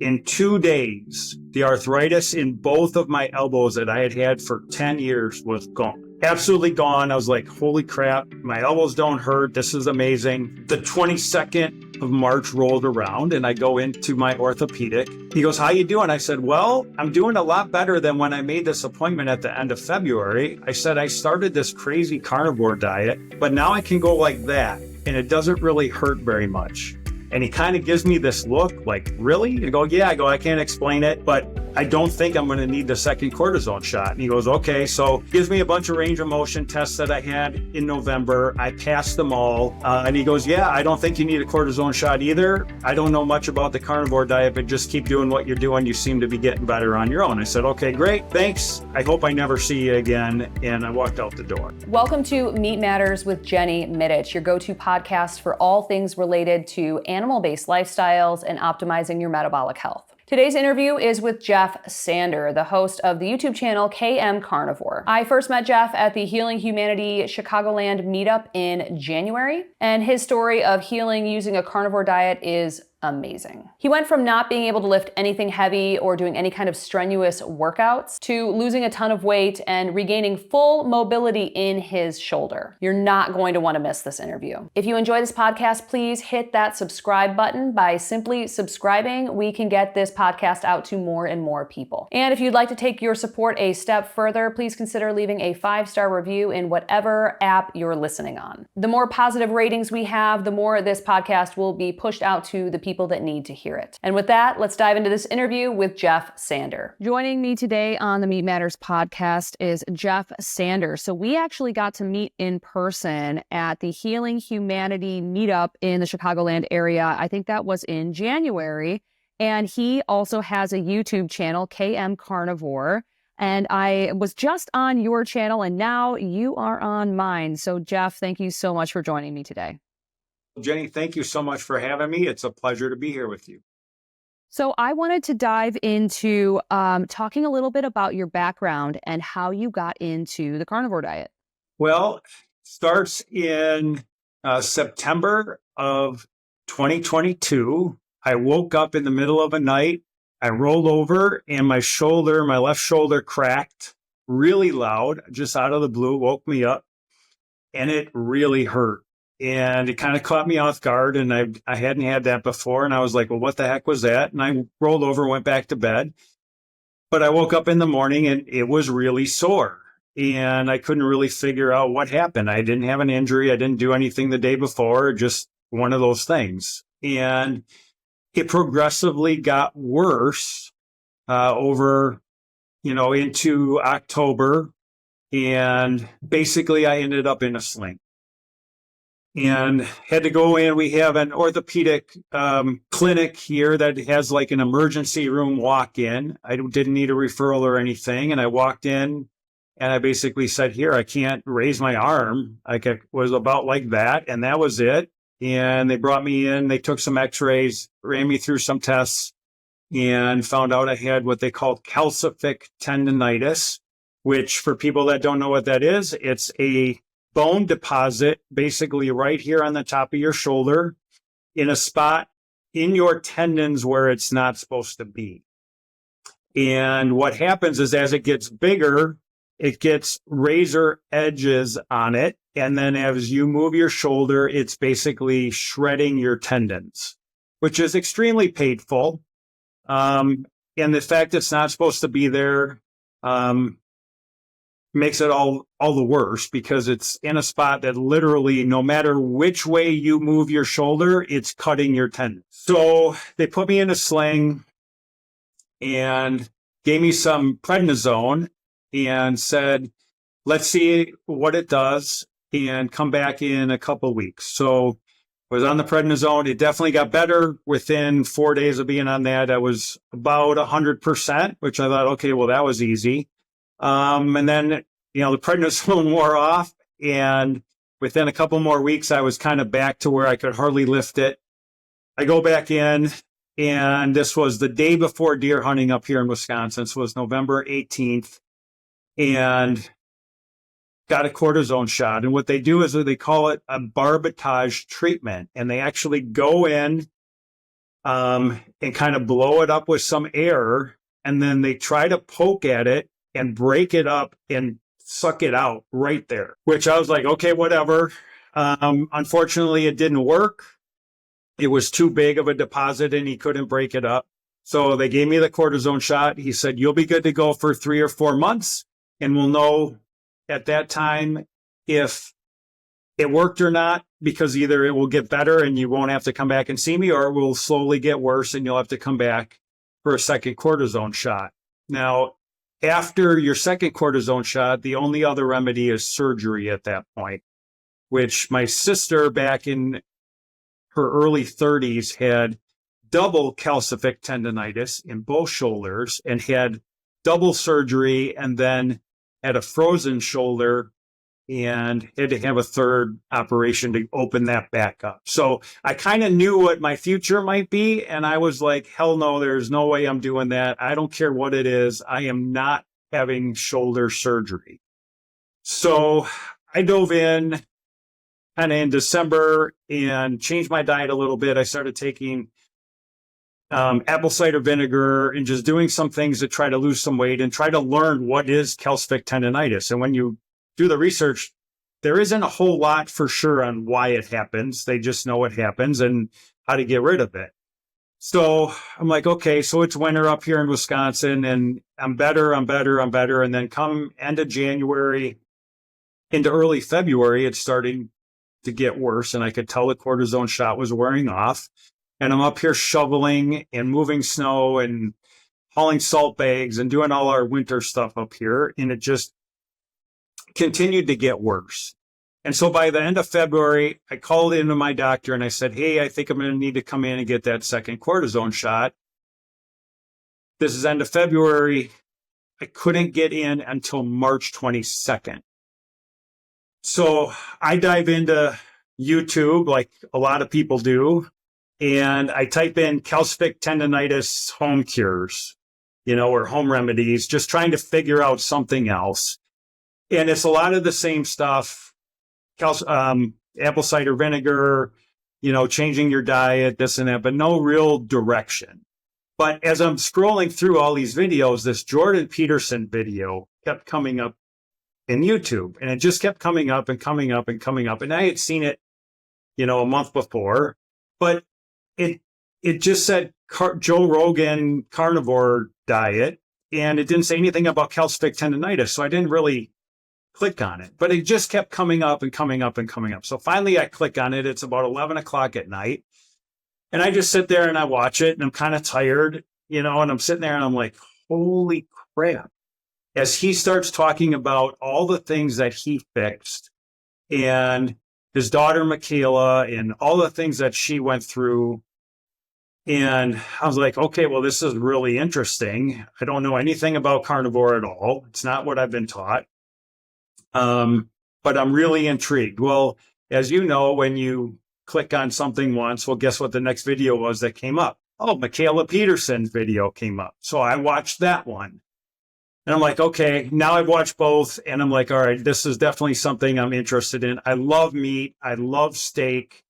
in 2 days, the arthritis in both of my elbows that I had had for 10 years was gone. Absolutely gone. I was like, holy crap, my elbows don't hurt. This is amazing. The 22nd of March rolled around and I go into my orthopedic. He goes, how you doing? I said, well, I'm doing a lot better than when I made this appointment at the end of February. I said, I started this crazy carnivore diet, but now I can go like that and it doesn't really hurt very much. And he kind of gives me this look like, really? I go, yeah. I go, I can't explain it, but I don't think I'm going to need the second cortisone shot. And he goes, okay. So gives me a bunch of range of motion tests that I had in November. I passed them all. And he goes, yeah, I don't think you need a cortisone shot either. I don't know much about the carnivore diet, but just keep doing what you're doing. You seem to be getting better on your own. I said, okay, great. Thanks. I hope I never see you again. And I walked out the door. Welcome to Meat Matters with Jenny Mitich, your go-to podcast for all things related to animal-based lifestyles and optimizing your metabolic health. Today's interview is with Geoff Sander, the host of the YouTube channel KM Carnivore. I first met Geoff at the Healing Humanity Chicagoland meetup in January, and his story of healing using a carnivore diet is amazing. He went from not being able to lift anything heavy or doing any kind of strenuous workouts to losing a ton of weight and regaining full mobility in his shoulder. You're not going to want to miss this interview. If you enjoy this podcast, please hit that subscribe button. By simply subscribing, we can get this podcast out to more and more people. And if you'd like to take your support a step further, please consider leaving a 5-star review in whatever app you're listening on. The more positive ratings we have, the more this podcast will be pushed out to the people that need to hear it. And with that, let's dive into this interview with Geoff Sander. Joining me today on the Meat Matters podcast is Geoff Sander. So we actually got to meet in person at the Healing Humanity meetup in the Chicagoland area. I think that was in January. And he also has a YouTube channel, KM Carnivore. And I was just on your channel and now you are on mine. So Geoff, thank you so much for joining me today. Jenny, thank you so much for having me. It's a pleasure to be here with you. So I wanted to dive into talking a little bit about your background and how you got into the carnivore diet. Well, it starts in September of 2022. I woke up in the middle of a night. I rolled over and my left shoulder cracked really loud, just out of the blue, woke me up, and it really hurt. And it kind of caught me off guard, and I hadn't had that before. And I was like, well, what the heck was that? And I rolled over, went back to bed. But I woke up in the morning and it was really sore. And I couldn't really figure out what happened. I didn't have an injury. I didn't do anything the day before, just one of those things. And it progressively got worse over, into October. And basically I ended up in a sling. And had to go in. We have an orthopedic clinic here that has like an emergency room walk-in. I didn't need a referral or anything. And I walked in and I basically said, here, I can't raise my arm. Like it was about like that. And that was it. And they brought me in. They took some x-rays, ran me through some tests, and found out I had what they call calcified tendinitis, which for people that don't know what that is, it's a bone deposit basically right here on the top of your shoulder in a spot in your tendons where it's not supposed to be. And what happens is as it gets bigger, it gets razor edges on it. And then as you move your shoulder, it's basically shredding your tendons, which is extremely painful. And the fact it's not supposed to be there, makes it all the worse because it's in a spot that literally, no matter which way you move your shoulder, it's cutting your tendon. So they put me in a sling and gave me some prednisone and said, let's see what it does and come back in a couple of weeks. So I was on the prednisone. It definitely got better. Within 4 days of being on that, I was about 100%, which I thought, okay, well, that was easy. And then, the prednisone wore off, and within a couple more weeks, I was kind of back to where I could hardly lift it. I go back in, and this was the day before deer hunting up here in Wisconsin. This was November 18th, and got a cortisone shot. And what they do is they call it a barbotage treatment, and they actually go in and kind of blow it up with some air. And then they try to poke at it and break it up and suck it out right there, which I was like, okay, whatever. Unfortunately, it didn't work. It was too big of a deposit and he couldn't break it up. So they gave me the cortisone shot. He said, you'll be good to go for 3 or 4 months. And we'll know at that time if it worked or not, because either it will get better and you won't have to come back and see me, or it will slowly get worse and you'll have to come back for a second cortisone shot. Now, after your second cortisone shot, the only other remedy is surgery at that point, which my sister back in her early 30s had double calcific tendinitis in both shoulders and had double surgery and then had a frozen shoulder and had to have a third operation to open that back up. So I kind of knew what my future might be. And I was like, hell no, there's no way I'm doing that. I don't care what it is. I am not having shoulder surgery. So I dove in kind of in December and changed my diet a little bit. I started taking apple cider vinegar and just doing some things to try to lose some weight and try to learn what is calcific tendinitis. And when you do the research, there isn't a whole lot for sure on why it happens. They just know it happens and how to get rid of it. So I'm like, okay, so it's winter up here in Wisconsin and I'm better. And then come end of January into early February, it's starting to get worse. And I could tell the cortisone shot was wearing off. And I'm up here shoveling and moving snow and hauling salt bags and doing all our winter stuff up here. And it just continued to get worse. And so by the end of February, I called into my doctor and I said, hey, I think I'm going to need to come in and get that second cortisone shot. This is end of February. I couldn't get in until March 22nd. So I dive into YouTube like a lot of people do. And I type in calcific tendinitis home cures, or home remedies, just trying to figure out something else. And it's a lot of the same stuff, apple cider vinegar, changing your diet, this and that, but no real direction. But as I'm scrolling through all these videos, this Jordan Peterson video kept coming up in YouTube, and it just kept coming up and coming up and coming up. And I had seen it, a month before, but it just said Joe Rogan Carnivore Diet, and it didn't say anything about calcific tendinitis. So I didn't really click on it, but it just kept coming up and coming up and coming up. So finally I click on it. It's about 11 o'clock at night. And I just sit there and I watch it and I'm kind of tired, and I'm sitting there and I'm like, holy crap. As he starts talking about all the things that he fixed and his daughter, Michaela, and all the things that she went through. And I was like, okay, well, this is really interesting. I don't know anything about carnivore at all. It's not what I've been taught. But I'm really intrigued. Well, as you know, when you click on something once, well, guess what the next video was that came up? Oh, Michaela Peterson's video came up. So I watched that one. And I'm like, okay, now I've watched both. And I'm like, all right, this is definitely something I'm interested in. I love meat. I love steak,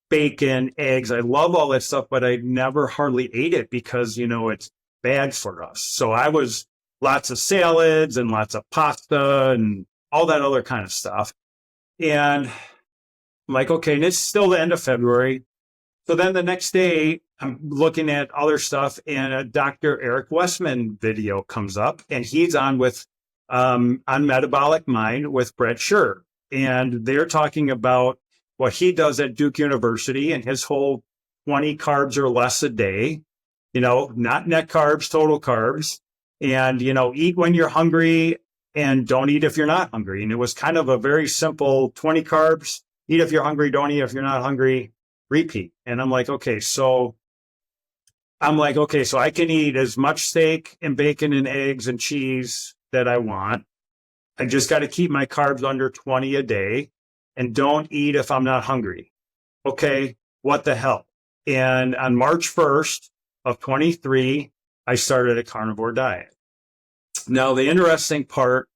bacon, eggs. I love all that stuff, but I never hardly ate it because, it's bad for us. So I was lots of salads and lots of pasta and all that other kind of stuff. And I'm like, okay, and it's still the end of February. So then the next day, I'm looking at other stuff, and a Dr. Eric Westman video comes up, and he's on with on Metabolic Mind with Brett Scher. And they're talking about what he does at Duke University and his whole 20 carbs or less a day, not net carbs, total carbs, and, eat when you're hungry and don't eat if you're not hungry. And it was kind of a very simple 20 carbs, eat if you're hungry, don't eat if you're not hungry, repeat. And I'm like, okay, so I can eat as much steak and bacon and eggs and cheese that I want. I just got to keep my carbs under 20 a day and don't eat if I'm not hungry. Okay, what the hell? And on March 1st of 23, I started a carnivore diet. Now, the interesting part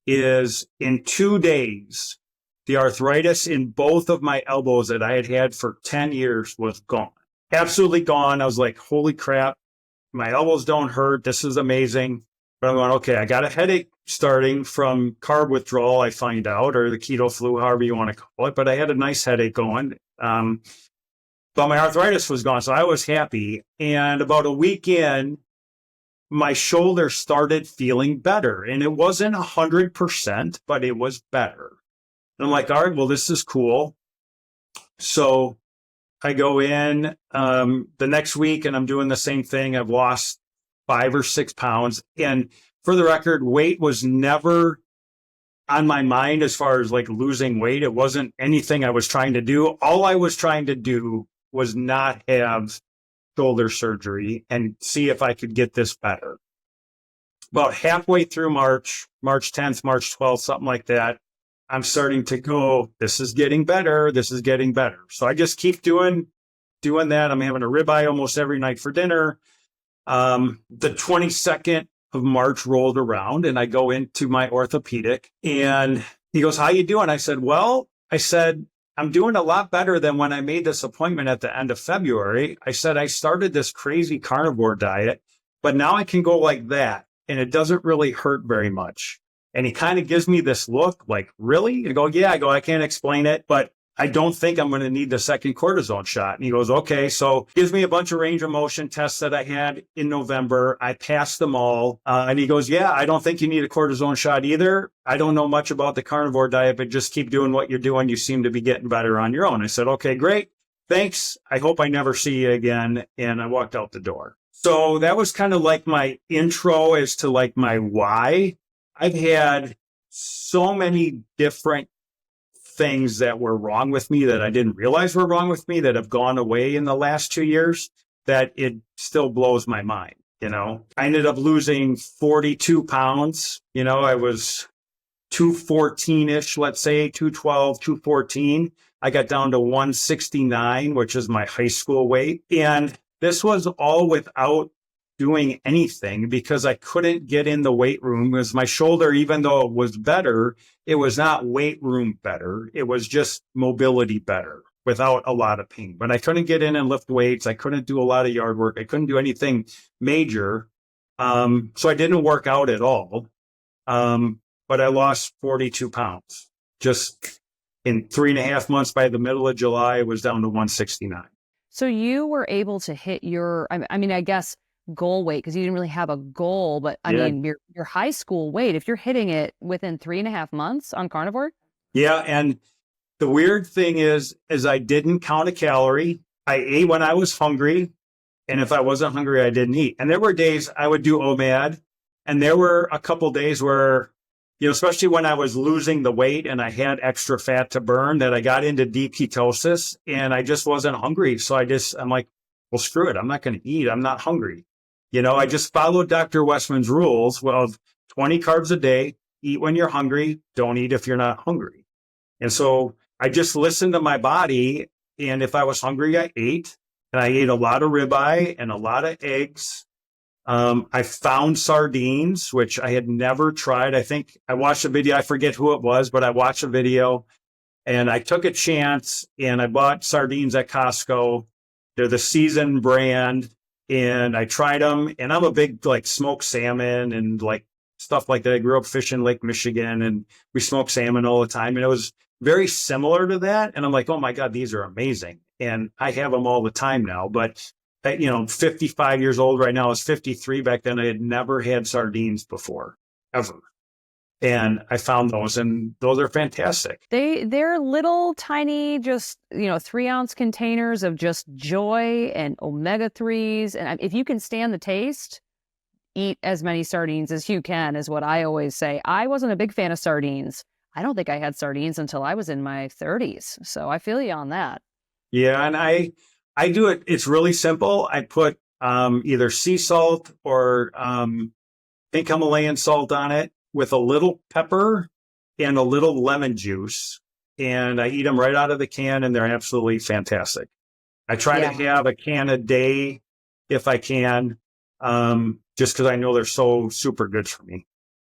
is in 2 days, the arthritis in both of my elbows that I had had for 10 years was gone. absolutely gone. I was like, holy crap, my elbows don't hurt. This is amazing. But I'm going, okay, I got a headache starting from carb withdrawal, I find out, or the keto flu, however you want to call it. But I had a nice headache going. But my arthritis was gone, so I was happy. And about a week in, my shoulder started feeling better. And it wasn't 100%, but it was better. And I'm like, all right, well, this is cool. So I go in the next week and I'm doing the same thing. I've lost 5 or 6 pounds. And for the record, weight was never on my mind as far as like losing weight. It wasn't anything I was trying to do. All I was trying to do was not have shoulder surgery and see if I could get this better. About halfway through March 10th, March 12th, something like that, I'm starting to go, this is getting better. This is getting better. So I just keep doing that. I'm having a ribeye almost every night for dinner. The 22nd of March rolled around and I go into my orthopedic and he goes, how you doing? I said, I'm doing a lot better than when I made this appointment at the end of February. I said, I started this crazy carnivore diet, but now I can go like that and it doesn't really hurt very much. And he kind of gives me this look like, really? I go, yeah. I can't explain it, but I don't think I'm going to need the second cortisone shot. And he goes, okay. So gives me a bunch of range of motion tests that I had in November. I passed them all. And he goes, yeah, I don't think you need a cortisone shot either. I don't know much about the carnivore diet, but just keep doing what you're doing. You seem to be getting better on your own. I said, okay, great. Thanks. I hope I never see you again. And I walked out the door. So that was kind of like my intro as to like my why. I've had so many different things that were wrong with me that I didn't realize were wrong with me that have gone away in the last 2 years that it still blows my mind. I ended up losing 42 pounds. I was 214-ish, let's say 212, 214. I got down to 169, which is my high school weight. And this was all without doing anything because I couldn't get in the weight room because my shoulder, even though it was better, it was not weight room better. It was just mobility better without a lot of pain. But I couldn't get in and lift weights. I couldn't do a lot of yard work. I couldn't do anything major. So I didn't work out at all. But I lost 42 pounds. Just in 3.5 months, by the middle of July, it was down to 169. So you were able to hit your, I guess, goal weight because you didn't really have a goal, but I mean, your high school weight, if you're hitting it within 3.5 months on carnivore. Yeah. And the weird thing is I didn't count a calorie. I ate when I was hungry. And if I wasn't hungry, I didn't eat. And there were days I would do OMAD. And there were a couple days where, especially when I was losing the weight and I had extra fat to burn, that I got into deep ketosis and I just wasn't hungry. So I'm like, well, screw it. I'm not going to eat. I'm not hungry. I just followed Dr. Westman's rules of 20 carbs a day, eat when you're hungry, don't eat if you're not hungry. And so I just listened to my body. And if I was hungry, I ate. And I ate a lot of ribeye and a lot of eggs. I found sardines, which I had never tried. I think I watched a video. I forget who it was, but I watched a video and I took a chance and I bought sardines at Costco. They're the seasoned brand. And I tried them, and I'm a big like smoked salmon and like stuff like that. I grew up fishing Lake Michigan, and we smoked salmon all the time. And it was very similar to that. And I'm like, oh my God, these are amazing. And I have them all the time now. But 55 years old right now. I was 53 back then. I had never had sardines before, ever. And I found those, and those are fantastic. They're little tiny, just 3-ounce containers of just joy and omega-3s. And if you can stand the taste, eat as many sardines as you can, is what I always say. I wasn't a big fan of sardines. I don't think I had sardines until I was in my 30s. So I feel you on that. Yeah, and I do it. It's really simple. I put either sea salt or pink Himalayan salt on it, with a little pepper and a little lemon juice. And I eat them right out of the can, and they're absolutely fantastic. I try to have a can a day if I can, just because I know they're so super good for me.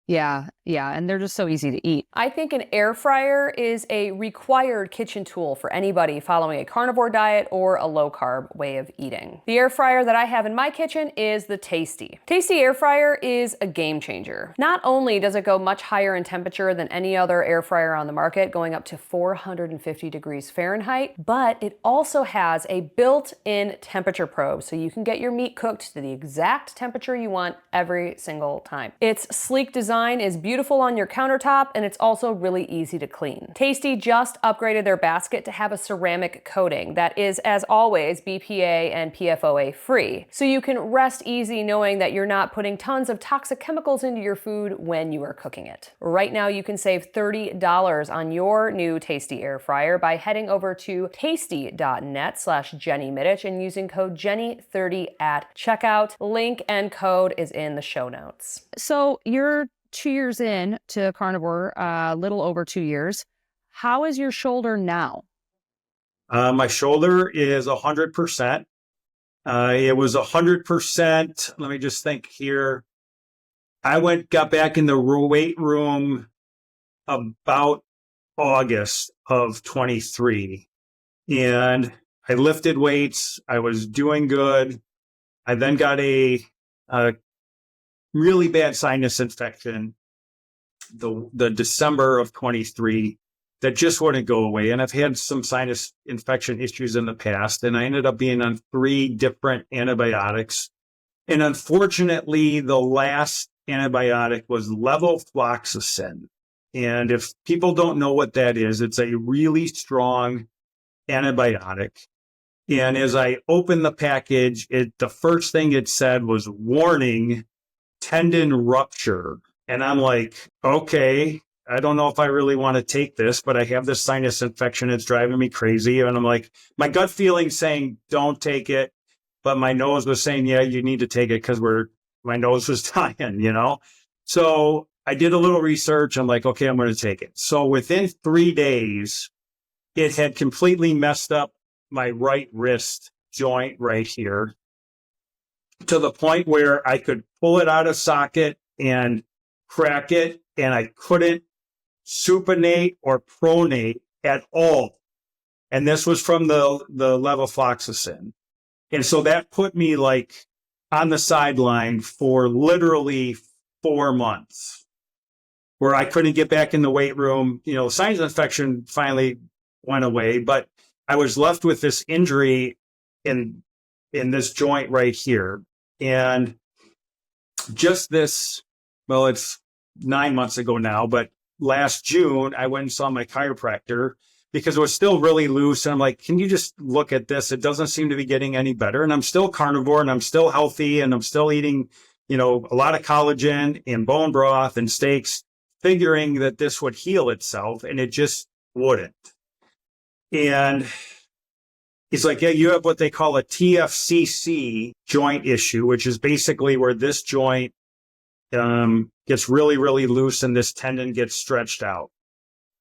Yeah. Yeah, and they're just so easy to eat. I think an air fryer is a required kitchen tool for anybody following a carnivore diet or a low-carb way of eating. The air fryer that I have in my kitchen is the Tasty. Tasty air fryer is a game changer. Not only does it go much higher in temperature than any other air fryer on the market, going up to 450 degrees Fahrenheit, but it also has a built-in temperature probe so you can get your meat cooked to the exact temperature you want every single time. Its sleek design is beautiful on your countertop, and it's also really easy to clean. Tasty just upgraded their basket to have a ceramic coating that is, as always, BPA and PFOA free. So you can rest easy knowing that you're not putting tons of toxic chemicals into your food when you are cooking it. Right now, you can save $30 on your new Tasty air fryer by heading over to tasty.net/Jenny Mitich and using code Jenny30 at checkout. Link and code is in the show notes. So you're 2 years in to carnivore, a little over 2 years. How is your shoulder now? My shoulder is 100%. It was 100%. Let me just think here. I got back in the weight room about August of 23, and I lifted weights. I was doing good. I then got a really bad sinus infection the December of 23 that just wouldn't go away. And I've had some sinus infection issues in the past, and I ended up being on 3 different antibiotics. And unfortunately, the last antibiotic was levofloxacin. And if people don't know what that is, it's a really strong antibiotic. And as I opened the package, the first thing it said was warning, tendon rupture. And I'm like, okay, I don't know if I really want to take this, but I have this sinus infection. It's driving me crazy. And I'm like, my gut feeling saying, don't take it. But my nose was saying, yeah, you need to take it because my nose was dying, you know? So I did a little research. I'm like, okay, I'm going to take it. So within 3 days, it had completely messed up my right wrist joint right here to the point where I could pull it out of socket and crack it, and I couldn't supinate or pronate at all. And this was from the levofloxacin. And so that put me like on the sideline for literally 4 months where I couldn't get back in the weight room. You know, sinus infection finally went away, but I was left with this injury in this joint right here. And just this, well, it's 9 months ago now, but last June, I went and saw my chiropractor because it was still really loose. And I'm like, can you just look at this? It doesn't seem to be getting any better. And I'm still carnivore and I'm still healthy and I'm still eating, you know, a lot of collagen and bone broth and steaks, figuring that this would heal itself, and it just wouldn't. And he's like, yeah, you have what they call a TFCC joint issue, which is basically where this joint gets really, really loose and this tendon gets stretched out.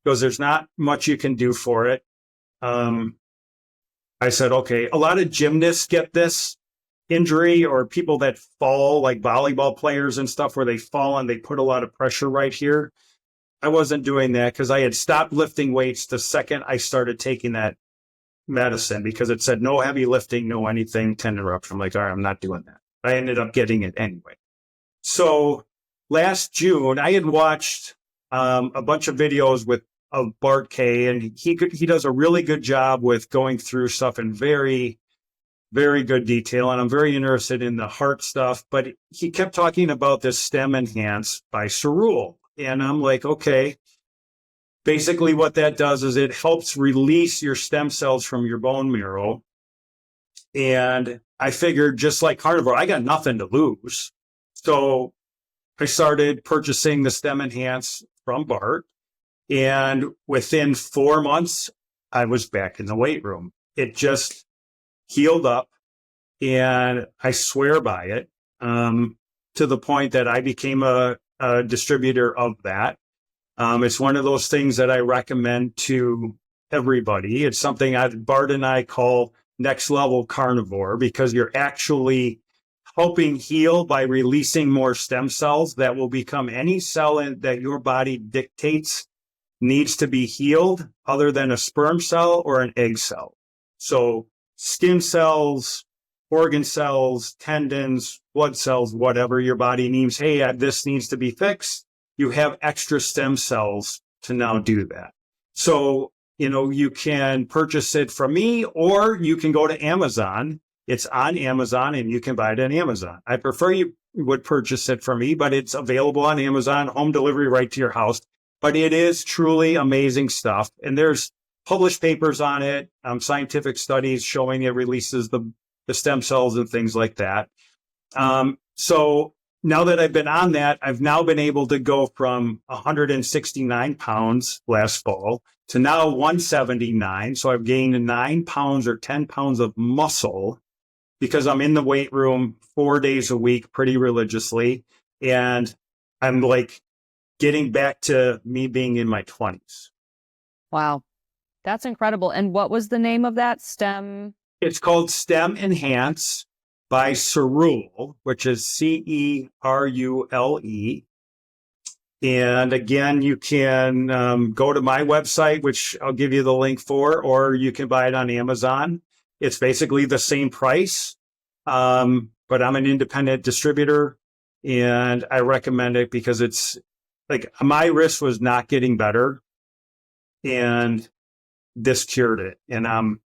Because there's not much you can do for it. I said, okay, a lot of gymnasts get this injury, or people that fall, like volleyball players and stuff, where they fall and they put a lot of pressure right here. I wasn't doing that because I had stopped lifting weights the second I started taking that medicine, because it said no heavy lifting, no anything, tendon rupture. I'm like, all right, I'm not doing that. I ended up getting it anyway. So last June, I had watched a bunch of videos of Bart K, and he does a really good job with going through stuff in very, very good detail. And I'm very interested in the heart stuff, but he kept talking about this Stem Enhance by Cerule. And I'm like, okay, basically what that does is it helps release your stem cells from your bone marrow. And I figured, just like carnivore, I got nothing to lose. So I started purchasing the Stem Enhance from Bart. And within 4 months, I was back in the weight room. It just healed up, and I swear by it, to the point that I became a distributor of that. It's one of those things that I recommend to everybody. It's something Bart and I call next level carnivore, because you're actually helping heal by releasing more stem cells that will become any cell that your body dictates needs to be healed other than a sperm cell or an egg cell. So skin cells, organ cells, tendons, blood cells, whatever your body needs. Hey, this needs to be fixed. You have extra stem cells to now do that. So, you can purchase it from me, or you can go to Amazon. It's on Amazon and you can buy it on Amazon. I prefer you would purchase it from me, but it's available on Amazon, home delivery right to your house. But it is truly amazing stuff. And there's published papers on it, scientific studies showing it releases the stem cells and things like that. So now that I've been on that, I've now been able to go from 169 pounds last fall to now 179. So I've gained 9 pounds or 10 pounds of muscle because I'm in the weight room 4 days a week pretty religiously. And I'm like getting back to me being in my 20s. Wow. That's incredible. And what was the name of that stem? It's called Stem Enhance by Cerule, which is Cerule. And again, you can go to my website, which I'll give you the link for, or you can buy it on Amazon. It's basically the same price, but I'm an independent distributor, and I recommend it because it's like my wrist was not getting better, and this cured it. And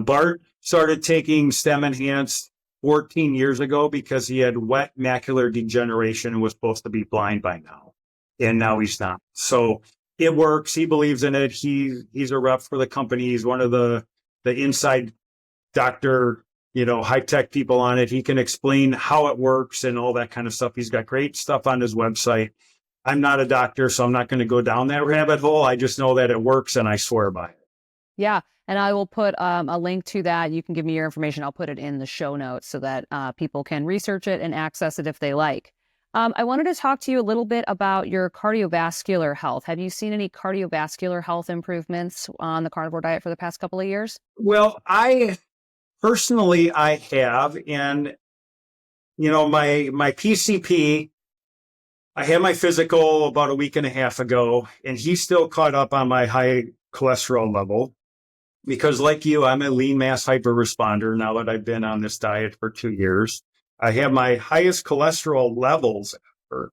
Bart started taking Stem Enhanced 14 years ago because he had wet macular degeneration and was supposed to be blind by now. And now he's not. So it works. He believes in it. He's a rep for the company. He's one of the inside doctor, high-tech people on it. He can explain how it works and all that kind of stuff. He's got great stuff on his website. I'm not a doctor, so I'm not going to go down that rabbit hole. I just know that it works and I swear by it. Yeah. And I will put a link to that. You can give me your information. I'll put it in the show notes so that people can research it and access it if they like. I wanted to talk to you a little bit about your cardiovascular health. Have you seen any cardiovascular health improvements on the carnivore diet for the past couple of years? Well, I have, and my PCP, I had my physical about a week and a half ago, and he's still caught up on my high cholesterol level because, like you, I'm a lean mass hyperresponder now that I've been on this diet for 2 years. I have my highest cholesterol levels ever.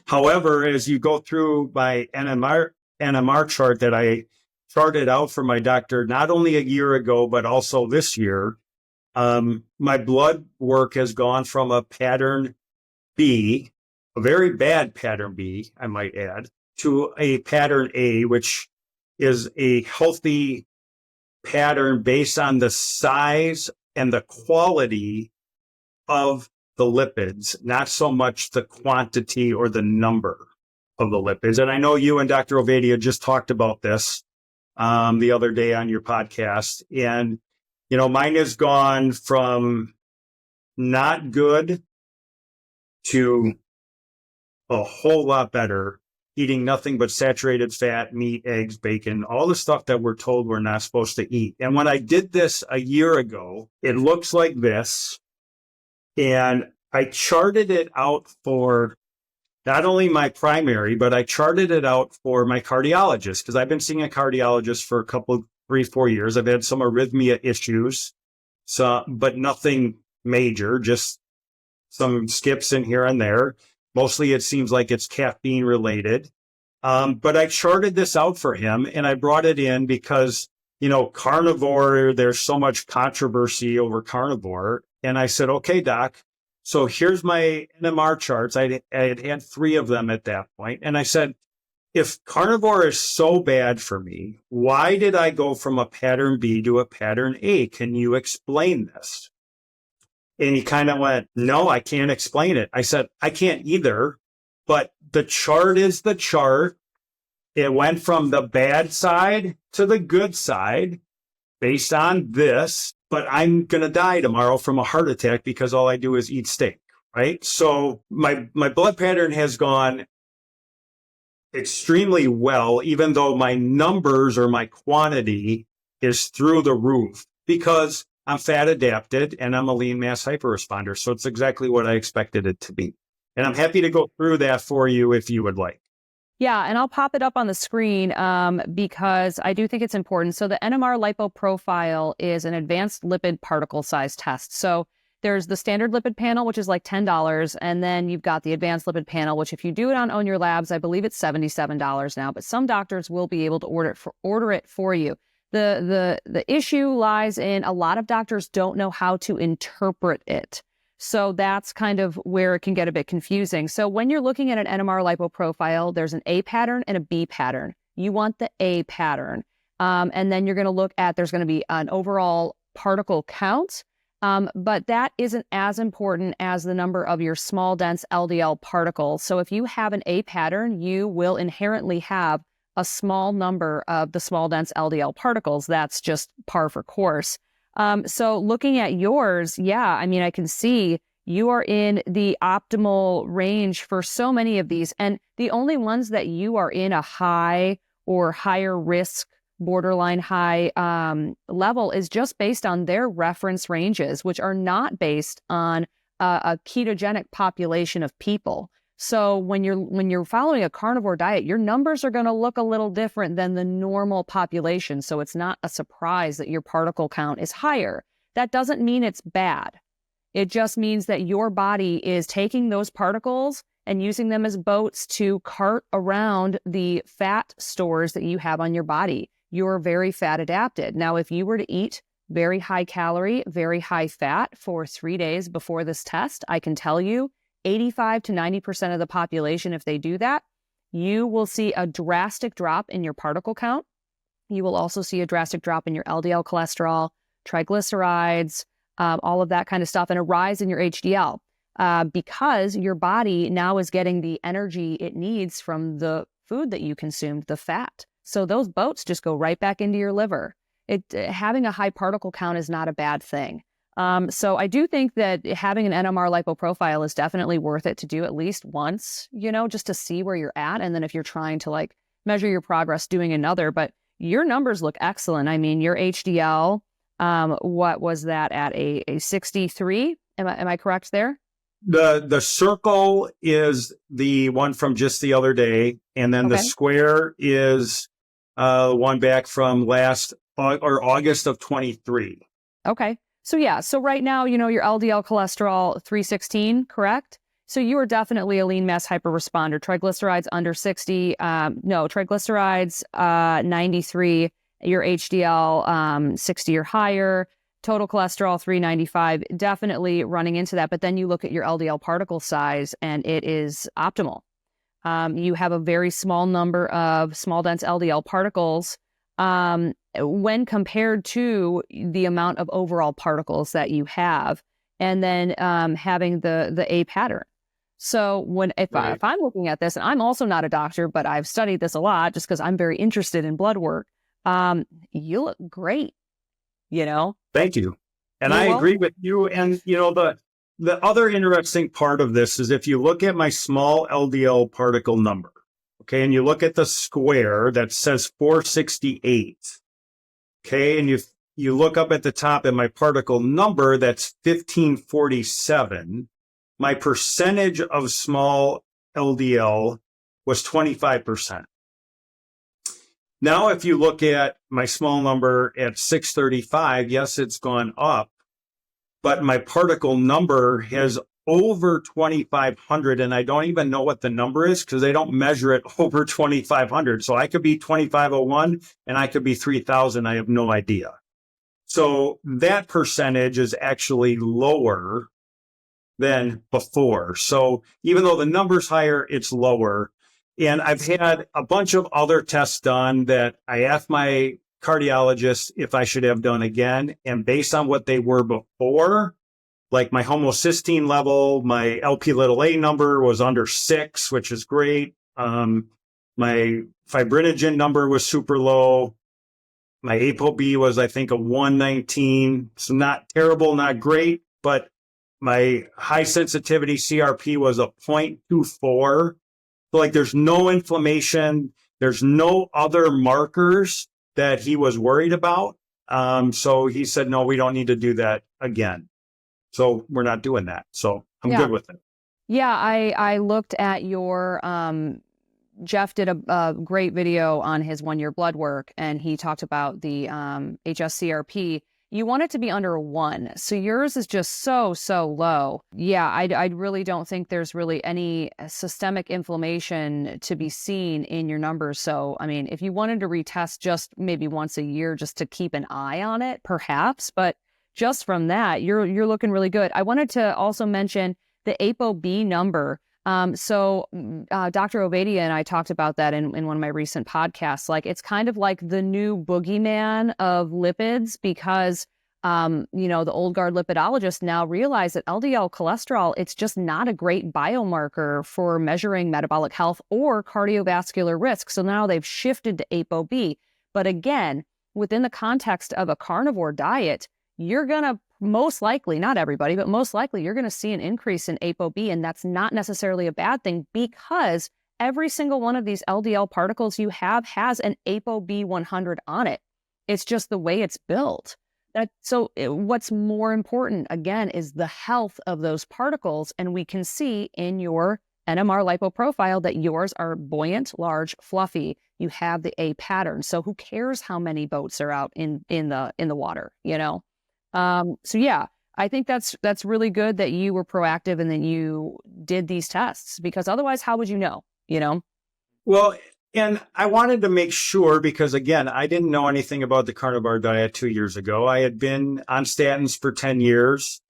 However, as you go through my NMR chart that I charted out for my doctor, not only a year ago, but also this year, my blood work has gone from a pattern B, a very bad pattern B, I might add, to a pattern A, which is a healthy pattern based on the size and the quality of the lipids, not so much the quantity or the number of the lipids. And I know you and Dr. Ovadia just talked about this the other day on your podcast. And, mine has gone from not good to a whole lot better, eating nothing but saturated fat, meat, eggs, bacon, all the stuff that we're told we're not supposed to eat. And when I did this a year ago, it looks like this. And I charted it out for not only my primary, but I charted it out for my cardiologist because I've been seeing a cardiologist for 3-4 years. I've had some arrhythmia issues, but nothing major, just some skips in here and there. Mostly it seems like it's caffeine related. But I charted this out for him and I brought it in because, carnivore, there's so much controversy over carnivore. And I said, okay, doc, so here's my NMR charts. I had 3 of them at that point. And I said, if carnivore is so bad for me, why did I go from a pattern B to a pattern A? Can you explain this? And he kind of went, no, I can't explain it. I said, I can't either, but the chart is the chart. It went from the bad side to the good side based on this, but I'm going to die tomorrow from a heart attack because all I do is eat steak, right? So my blood pattern has gone extremely well, even though my numbers or my quantity is through the roof, because I'm fat adapted, and I'm a lean mass hyperresponder. So it's exactly what I expected it to be. And I'm happy to go through that for you if you would like. Yeah, and I'll pop it up on the screen because I do think it's important. So the NMR lipoprofile is an advanced lipid particle size test. So there's the standard lipid panel, which is like $10, and then you've got the advanced lipid panel, which if you do it on Own Your Labs, I believe it's $77 now, but some doctors will be able to order it for you. The issue lies in a lot of doctors don't know how to interpret it. So that's kind of where it can get a bit confusing. So when you're looking at an NMR lipoprofile, there's an A pattern and a B pattern. You want the A pattern. And then you're going to look at, there's going to be an overall particle count, but that isn't as important as the number of your small, dense LDL particles. So if you have an A pattern, you will inherently have a small number of the small, dense LDL particles. That's just par for course. So looking at yours, yeah, I mean, I can see you are in the optimal range for so many of these. And the only ones that you are in a high or higher risk, borderline high level is just based on their reference ranges, which are not based on a ketogenic population of people. So when you're following a carnivore diet, your numbers are going to look a little different than the normal population. So it's not a surprise that your particle count is higher. That doesn't mean it's bad. It just means that your body is taking those particles and using them as boats to cart around the fat stores that you have on your body. You're very fat adapted. Now, if you were to eat very high calorie, very high fat for 3 days before this test, I can tell you 85 to 90% of the population, if they do that, you will see a drastic drop in your particle count. You will also see a drastic drop in your LDL cholesterol, triglycerides, all of that kind of stuff, and a rise in your HDL because your body now is getting the energy it needs from the food that you consumed, the fat. So those boats just go right back into your liver. Having a high particle count is not a bad thing. So I do think that having an NMR lipoprofile is definitely worth it to do at least once, just to see where you're at. And then if you're trying to like measure your progress, doing another, but your numbers look excellent. I mean, your HDL, what was that at a 63? Am I correct there? The circle is the one from just the other day. And then the square is one back from August of 23. Okay. So yeah, so right now, your LDL cholesterol 316, correct? So you are definitely a lean mass hyperresponder. Triglycerides under 60, triglycerides 93, your HDL 60 or higher, total cholesterol 395, definitely running into that. But then you look at your LDL particle size and it is optimal. You have a very small number of small dense LDL particles when compared to the amount of overall particles that you have, and then having the A pattern. So if I'm looking at this, and I'm also not a doctor, but I've studied this a lot just because I'm very interested in blood work, you look great, Thank you. And I agree with you. And, the other interesting part of this is if you look at my small LDL particle number, okay, and you look at the square that says 468, okay, and you look up at the top at my particle number, that's 1547. My percentage of small LDL was 25%. Now, if you look at my small number at 635, yes, it's gone up, but my particle number has over 2,500, and I don't even know what the number is because they don't measure it over 2,500. So I could be 2,501 and I could be 3,000. I have no idea. So that percentage is actually lower than before. So even though the number's higher, it's lower. And I've had a bunch of other tests done that I asked my cardiologist if I should have done again. And based on what they were before, like my homocysteine level, my LP(a) number was under 6, which is great. My fibrinogen number was super low. My ApoB was, I think, a 119. So not terrible, not great, but my high sensitivity CRP was a 0.24. So like there's no inflammation. There's no other markers that he was worried about. So he said, no, we don't need to do that again. So we're not doing that. So I'm Yeah. good with it. Yeah, I looked at your Geoff did a great video on his 1-year blood work, and he talked about the HSCRP. You want it to be under a 1. So yours is just so low. Yeah, I really don't think there's really any systemic inflammation to be seen in your numbers. So, I mean, if you wanted to retest just maybe once a year just to keep an eye on it, perhaps, but just from that, you're looking really good. I wanted to also mention the ApoB number. So Dr. Ovadia and I talked about that in one of my recent podcasts. Like, it's kind of like the new boogeyman of lipids because, the old guard lipidologists now realize that LDL cholesterol, it's just not a great biomarker for measuring metabolic health or cardiovascular risk. So now they've shifted to ApoB. But again, within the context of a carnivore diet, you're going to most likely, not everybody, but most likely you're going to see an increase in ApoB, and that's not necessarily a bad thing because every single one of these LDL particles you have has an ApoB 100 on it. It's just the way it's built. What's more important, again, is the health of those particles, and we can see in your NMR lipoprofile that yours are buoyant, large, fluffy. You have the A pattern. So who cares how many boats are out in the water, So yeah, I think that's really good that you were proactive and that you did these tests, because otherwise, how would you know? Well, and I wanted to make sure because, again, I didn't know anything about the carnivore diet 2 years ago. I had been on statins for 10 years.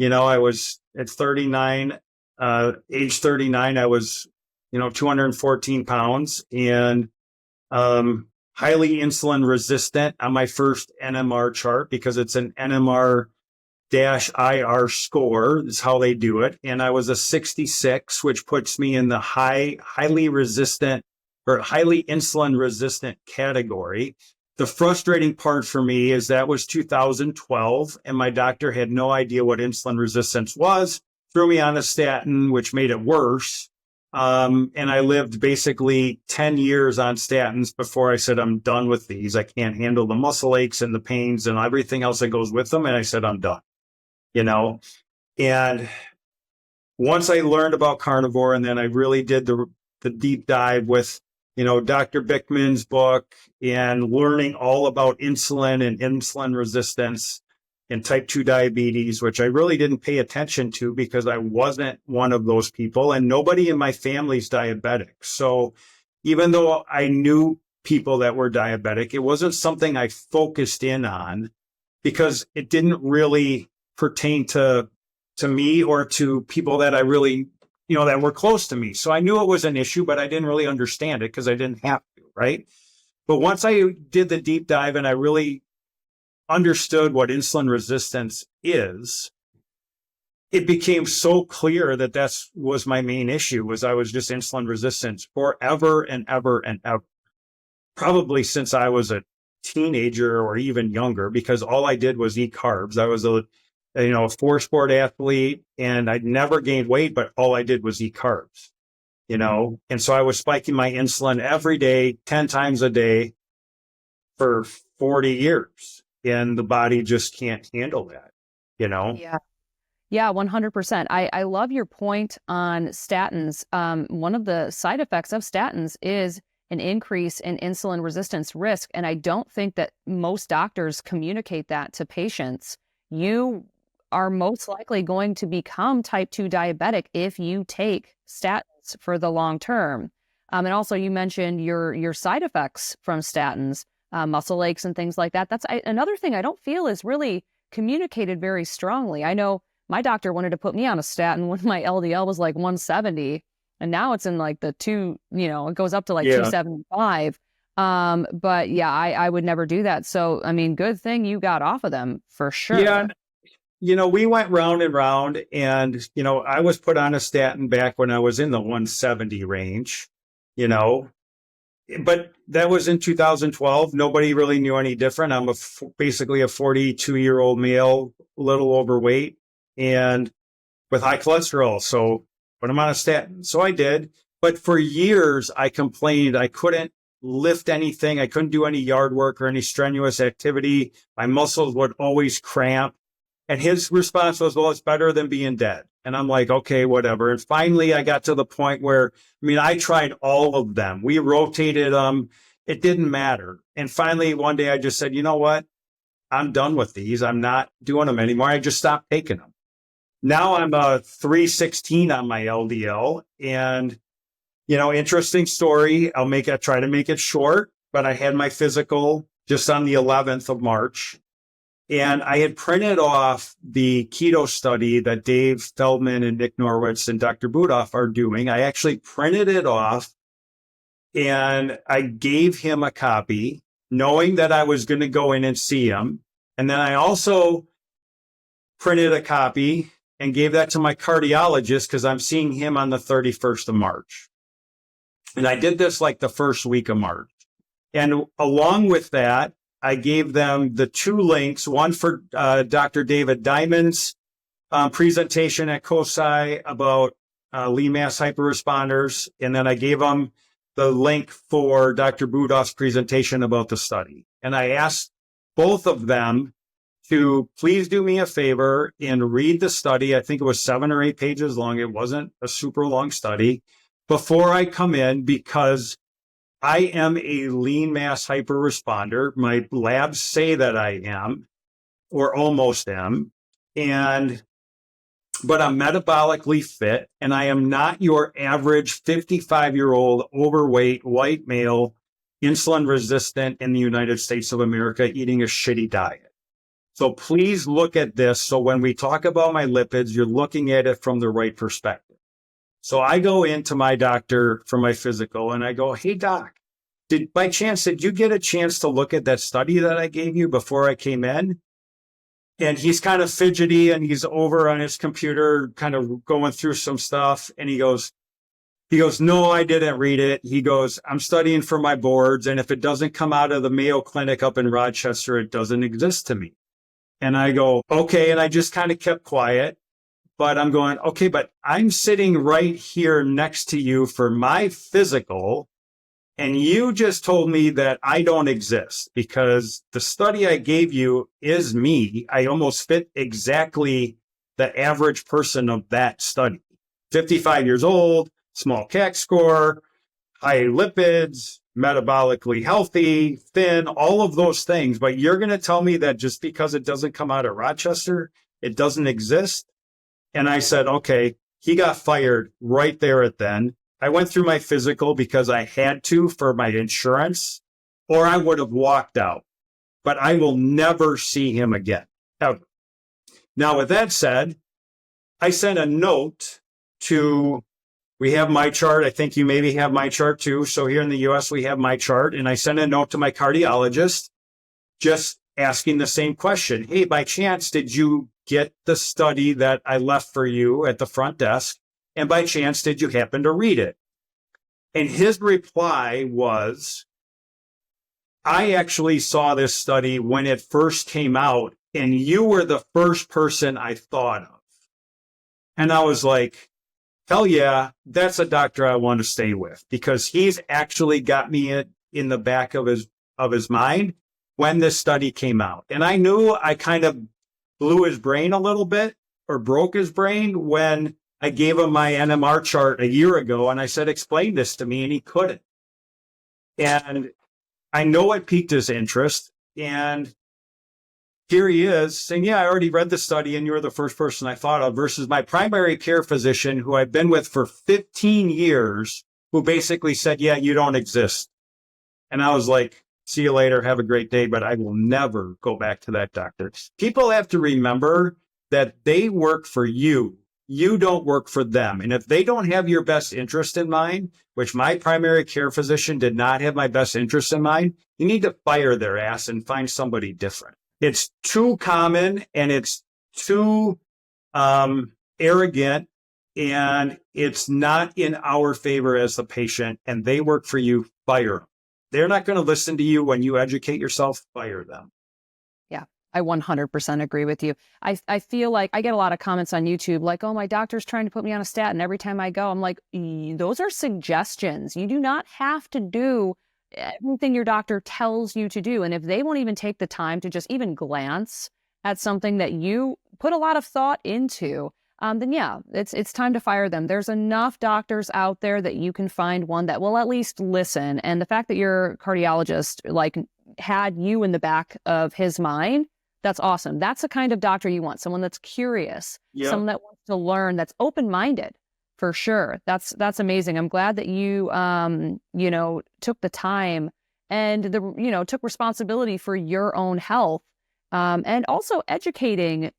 I was at 39, age 39, I was, 214 pounds and highly insulin resistant on my first NMR chart because it's an NMR-IR score is how they do it. And I was a 66, which puts me in the highly resistant or highly insulin resistant category. The frustrating part for me is that was 2012 and my doctor had no idea what insulin resistance was, threw me on a statin, which made it worse. And I lived basically 10 years on statins before I said, I'm done with these. I can't handle the muscle aches and the pains and everything else that goes with them. And I said, I'm done, and once I learned about carnivore and then I really did the deep dive with, Dr. Bickman's book and learning all about insulin and insulin resistance and type 2 diabetes, which I really didn't pay attention to because I wasn't one of those people and nobody in my family's diabetic. So even though I knew people that were diabetic, it wasn't something I focused in on because it didn't really pertain to me or to people that I really, that were close to me. So I knew it was an issue, but I didn't really understand it because I didn't have to, right? But once I did the deep dive and I really understood what insulin resistance is, it became so clear that was my main issue, was I was just insulin resistant forever and ever and ever. Probably since I was a teenager or even younger, because all I did was eat carbs. I was a 4-sport athlete and I'd never gained weight, but all I did was eat carbs, and so I was spiking my insulin every day, 10 times a day for 40 years. And the body just can't handle that, Yeah. Yeah, 100%. I love your point on statins. One of the side effects of statins is an increase in insulin resistance risk. And I don't think that most doctors communicate that to patients. You are most likely going to become type 2 diabetic if you take statins for the long term. And also you mentioned your side effects from statins, muscle aches and things like that. That's another thing I don't feel is really communicated very strongly. I know my doctor wanted to put me on a statin when my LDL was like 170, and now it's in like the it goes up to like 275. But yeah, I would never do that. So, I mean, good thing you got off of them for sure. Yeah. We went round and round and, I was put on a statin back when I was in the 170 range, but that was in 2012. Nobody really knew any different. I'm basically a 42-year-old male, a little overweight and with high cholesterol. So put him on a statin. So I did. But for years, I complained I couldn't lift anything. I couldn't do any yard work or any strenuous activity. My muscles would always cramp. And his response was, well, it's better than being dead. And I'm like, okay, whatever. And finally, I got to the point where, I tried all of them. We rotated them. It didn't matter. And finally, one day I just said, you know what? I'm done with these. I'm not doing them anymore. I just stopped taking them. Now I'm a 316 on my LDL. And, interesting story. I'll try to make it short, but I had my physical just on the 11th of March. And I had printed off the keto study that Dave Feldman and Nick Norwitz and Dr. Budoff are doing. I actually printed it off and I gave him a copy, knowing that I was going to go in and see him. And then I also printed a copy and gave that to my cardiologist because I'm seeing him on the 31st of March. And I did this like the first week of March. And along with that, I gave them the 2 links, one for Dr. David Diamond's presentation at COSI about lean mass hyperresponders. And then I gave them the link for Dr. Budoff's presentation about the study. And I asked both of them to please do me a favor and read the study. I think it was 7 or 8 pages long. It wasn't a super long study before I come in, because I am a lean mass hyperresponder. My labs say that I am, or almost am. But I'm metabolically fit, and I am not your average 55-year-old overweight white male, insulin resistant in the United States of America eating a shitty diet. So please look at this. So when we talk about my lipids, you're looking at it from the right perspective. So I go into my doctor for my physical and I go, hey, doc, did you get a chance to look at that study that I gave you before I came in? And he's kind of fidgety and he's over on his computer, kind of going through some stuff. And he goes, no, I didn't read it. He goes, I'm studying for my boards. And if it doesn't come out of the Mayo Clinic up in Rochester, it doesn't exist to me. And I go, okay. And I just kind of kept quiet. But I'm going, okay, but I'm sitting right here next to you for my physical. And you just told me that I don't exist because the study I gave you is me. I almost fit exactly the average person of that study. 55 years old, small CAC score, high lipids, metabolically healthy, thin, all of those things. But you're going to tell me that just because it doesn't come out of Rochester, it doesn't exist? And I said, okay, he got fired right there at then. I went through my physical because I had to for my insurance, or I would have walked out. But I will never see him again, ever. Now, with that said, I sent a note to, we have my chart. I think you maybe have my chart too. So here in the US, we have my chart. And I sent a note to my cardiologist just asking the same question. Hey, by chance, did you get the study that I left for you at the front desk? And by chance, did you happen to read it? And his reply was, I actually saw this study when it first came out, and you were the first person I thought of. And I was like, hell yeah, that's a doctor I want to stay with, because he's actually got me in the back of his mind when this study came out. And I knew I kind of blew his brain a little bit, or broke his brain, when I gave him my NMR chart a year ago and I said, explain this to me, and he couldn't. And I know it piqued his interest. And here he is saying, yeah, I already read the study and you were the first person I thought of, versus my primary care physician, who I've been with for 15 years, who basically said, yeah, you don't exist. And I was like, see you later. Have a great day. But I will never go back to that doctor. People have to remember that they work for you. You don't work for them. And if they don't have your best interest in mind, which my primary care physician did not have my best interest in mind, you need to fire their ass and find somebody different. It's too common and it's too arrogant, and it's not in our favor as the patient, and they work for you. Fire them. They're not going to listen to you when you educate yourself. Fire them. I 100% agree with you. I feel like I get a lot of comments on YouTube like, oh, my doctor's trying to put me on a statin every time I go. I'm like, those are suggestions. You do not have to do everything your doctor tells you to do. And if they won't even take the time to just even glance at something that you put a lot of thought into, then yeah, it's time to fire them. There's enough doctors out there that you can find one that will at least listen. And the fact that your cardiologist like had you in the back of his mind, that's awesome. That's the kind of doctor you want, someone that's curious, someone that wants to learn, that's open-minded. For sure. That's amazing. I'm glad that you, took the time and took responsibility for your own health, and also educating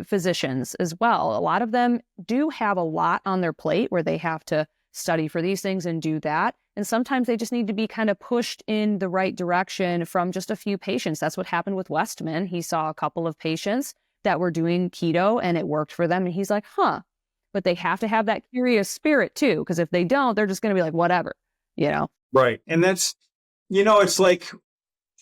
physicians as well. A lot of them do have a lot on their plate where they have to study for these things and do that. And sometimes they just need to be kind of pushed in the right direction from just a few patients. That's what happened with Westman. He saw a couple of patients that were doing keto and it worked for them. And he's like, but they have to have that curious spirit too, because if they don't, they're just going to be like, whatever, Right. And that's, it's like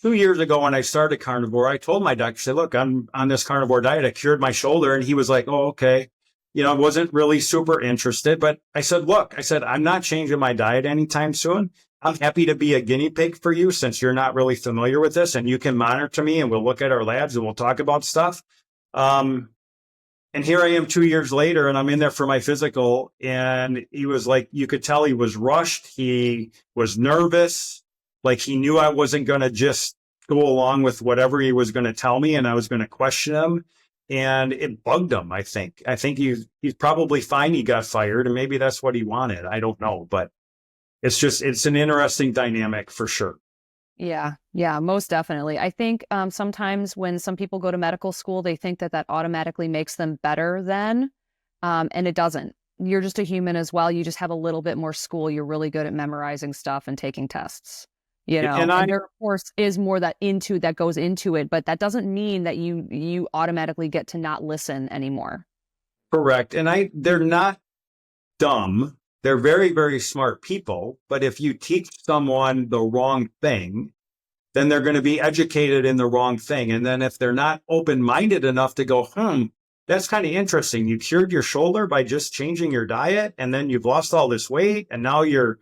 2 years ago when I started carnivore, I told my doctor, I said, look, I'm on this carnivore diet. I cured my shoulder. And he was like, oh, okay. I wasn't really super interested, but I said, I'm not changing my diet anytime soon. I'm happy to be a guinea pig for you since you're not really familiar with this, and you can monitor me and we'll look at our labs and we'll talk about stuff. And here I am 2 years later, and I'm in there for my physical. And he was like, you could tell he was rushed. He was nervous. Like he knew I wasn't going to just go along with whatever he was going to tell me, and I was going to question him. And it bugged him, I think. I think he's probably fine he got fired, and maybe that's what he wanted. I don't know. But it's an interesting dynamic for sure. Yeah, most definitely. I think sometimes when some people go to medical school, they think that automatically makes them better than, and it doesn't. You're just a human as well. You just have a little bit more school. You're really good at memorizing stuff and taking tests. And there, of course, is more that goes into it, but that doesn't mean that you automatically get to not listen anymore. Correct. And they're not dumb. They're very, very smart people. But if you teach someone the wrong thing, then they're going to be educated in the wrong thing. And then if they're not open-minded enough to go, that's kind of interesting. You cured your shoulder by just changing your diet, and then you've lost all this weight, and now your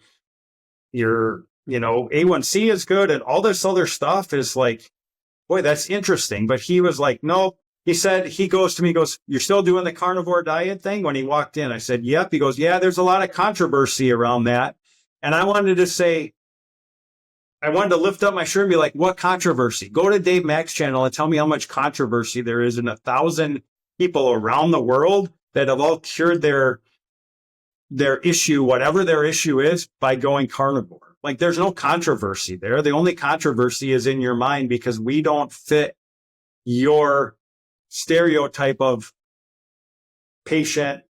A1C is good, and all this other stuff is like, boy, that's interesting. But he was like, nope. He said, he goes to me, you're still doing the carnivore diet thing? When he walked in, I said, yep. He goes, yeah, there's a lot of controversy around that. And I wanted to lift up my shirt and be like, what controversy? Go to Dave Mack's channel and tell me how much controversy there is in 1,000 people around the world that have all cured their issue, whatever their issue is, by going carnivore. Like, there's no controversy there. The only controversy is in your mind because we don't fit your stereotype of patient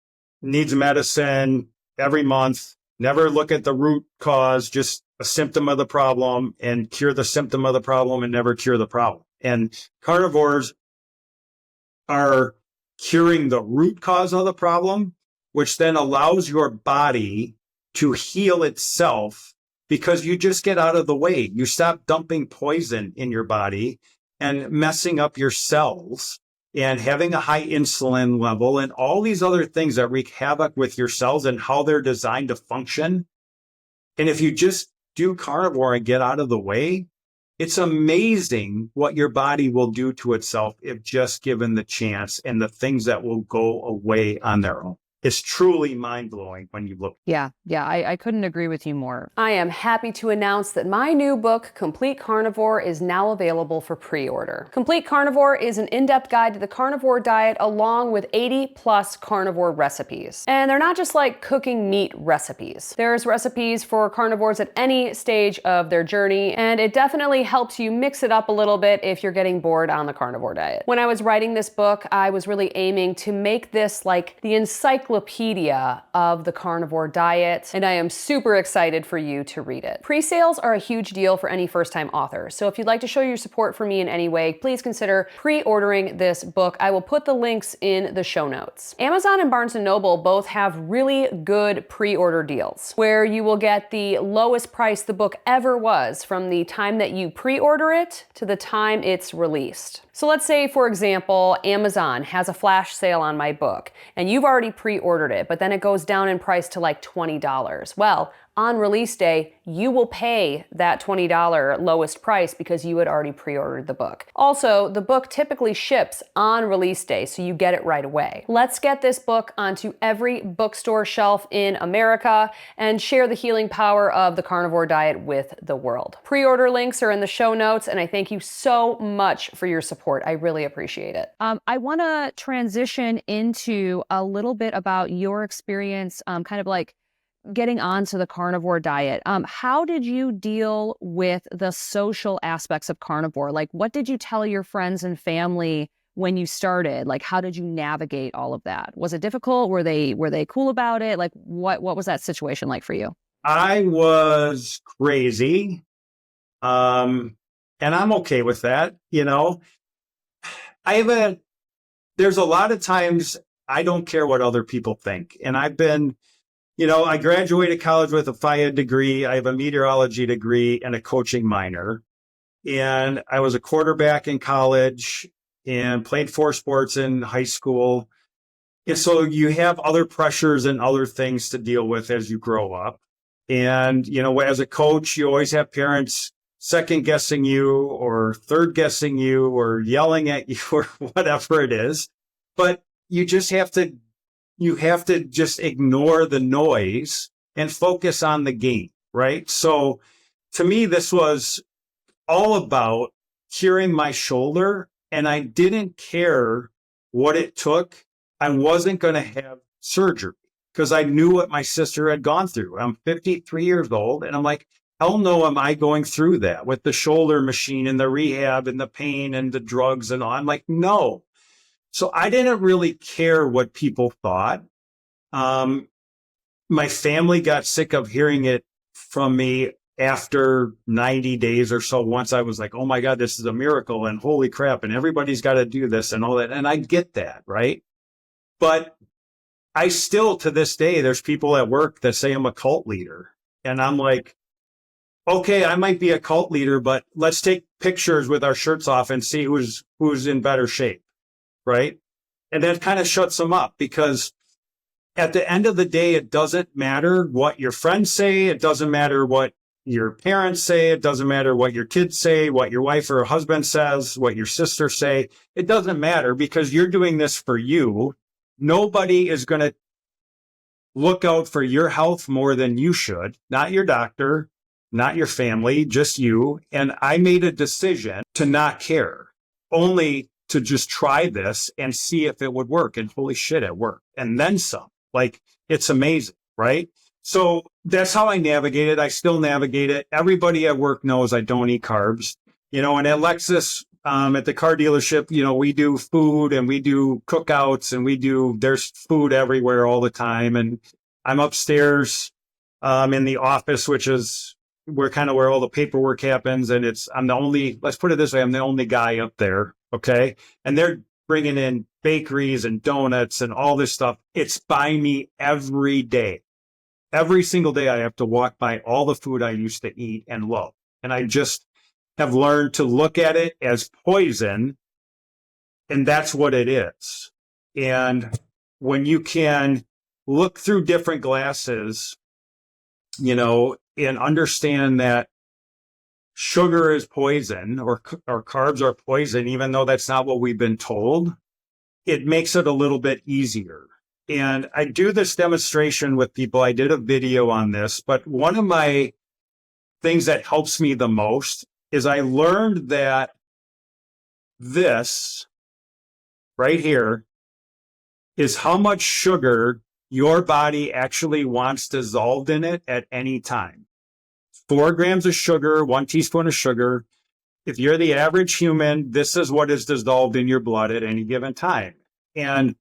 needs medicine every month, never look at the root cause, just a symptom of the problem, and cure the symptom of the problem and never cure the problem. And carnivores are curing the root cause of the problem, which then allows your body to heal itself because you just get out of the way. You stop dumping poison in your body and messing up your cells and having a high insulin level and all these other things that wreak havoc with your cells and how they're designed to function. And if you just do carnivore and get out of the way, it's amazing what your body will do to itself if just given the chance, and the things that will go away on their own. It's truly mind-blowing when you look. Yeah, I couldn't agree with you more. I am happy to announce that my new book, Complete Carnivore, is now available for pre-order. Complete Carnivore is an in-depth guide to the carnivore diet along with 80+ carnivore recipes. And they're not just like cooking meat recipes. There's recipes for carnivores at any stage of their journey, and it definitely helps you mix it up a little bit if you're getting bored on the carnivore diet. When I was writing this book, I was really aiming to make this like the encyclopedia of the carnivore diet, and I am super excited for you to read it. Pre-sales are a huge deal for any first-time author, so if you'd like to show your support for me in any way, please consider pre-ordering this book. I will put the links in the show notes. Amazon and Barnes & Noble both have really good pre-order deals, where you will get the lowest price the book ever was from the time that you pre-order it to the time it's released. So let's say, for example, Amazon has a flash sale on my book, and you've already pre-ordered it, but then it goes down in price to like $20. Well, on release day, you will pay that $20 lowest price because you had already pre-ordered the book. Also, the book typically ships on release day, so you get it right away. Let's get this book onto every bookstore shelf in America and share the healing power of the carnivore diet with the world. Pre-order links are in the show notes, and I thank you so much for your support. I really appreciate it. I want to transition into a little bit about your experience, kind of like getting onto the carnivore diet. How did you deal with the social aspects of carnivore? Like, what did you tell your friends and family when you started? Like, how did you navigate all of that? Was it difficult? Were they cool about it? Like, what was that situation like for you? I was crazy. And I'm okay with that. There's a lot of times I don't care what other people think. And I've been, I graduated college with a FIA degree. I have a meteorology degree and a coaching minor. And I was a quarterback in college and played 4 sports in high school. And so you have other pressures and other things to deal with as you grow up. And, as a coach, you always have parents second guessing you or third guessing you or yelling at you or whatever it is. But you have to just ignore the noise and focus on the game, right? So to me, this was all about curing my shoulder, and I didn't care what it took. I wasn't going to have surgery because I knew what my sister had gone through. I'm 53 years old, and I'm like, hell no, am I going through that with the shoulder machine and the rehab and the pain and the drugs and all? I'm like, no. So I didn't really care what people thought. My family got sick of hearing it from me after 90 days or so. Once I was like, oh my God, this is a miracle and holy crap. And everybody's got to do this and all that. And I get that, right? But I still, to this day, there's people at work that say I'm a cult leader. And I'm like, okay, I might be a cult leader, but let's take pictures with our shirts off and see who's in better shape, right? And that kind of shuts them up because at the end of the day, it doesn't matter what your friends say. It doesn't matter what your parents say. It doesn't matter what your kids say, what your wife or husband says, what your sister say. It doesn't matter because you're doing this for you. Nobody is going to look out for your health more than you should, not your doctor, not your family, just you. And I made a decision to not care, only to just try this and see if it would work. And holy shit, it worked. And then some. Like, it's amazing, right? So that's how I navigate it. I still navigate it. Everybody at work knows I don't eat carbs. And at Lexus, at the car dealership, we do food and we do cookouts and there's food everywhere all the time. And I'm upstairs in the office, which is where all the paperwork happens. And let's put it this way, I'm the only guy up there. Okay. And they're bringing in bakeries and donuts and all this stuff. It's by me every day. Every single day I have to walk by all the food I used to eat and love. And I just have learned to look at it as poison. And that's what it is. And when you can look through different glasses, and understand that sugar is poison or carbs are poison, even though that's not what we've been told, it makes it a little bit easier. And I do this demonstration with people. I did a video on this, but one of my things that helps me the most is I learned that this right here is how much sugar your body actually wants dissolved in it at any time. 4 grams of sugar, 1 teaspoon of sugar. If you're the average human, this is what is dissolved in your blood at any given time. And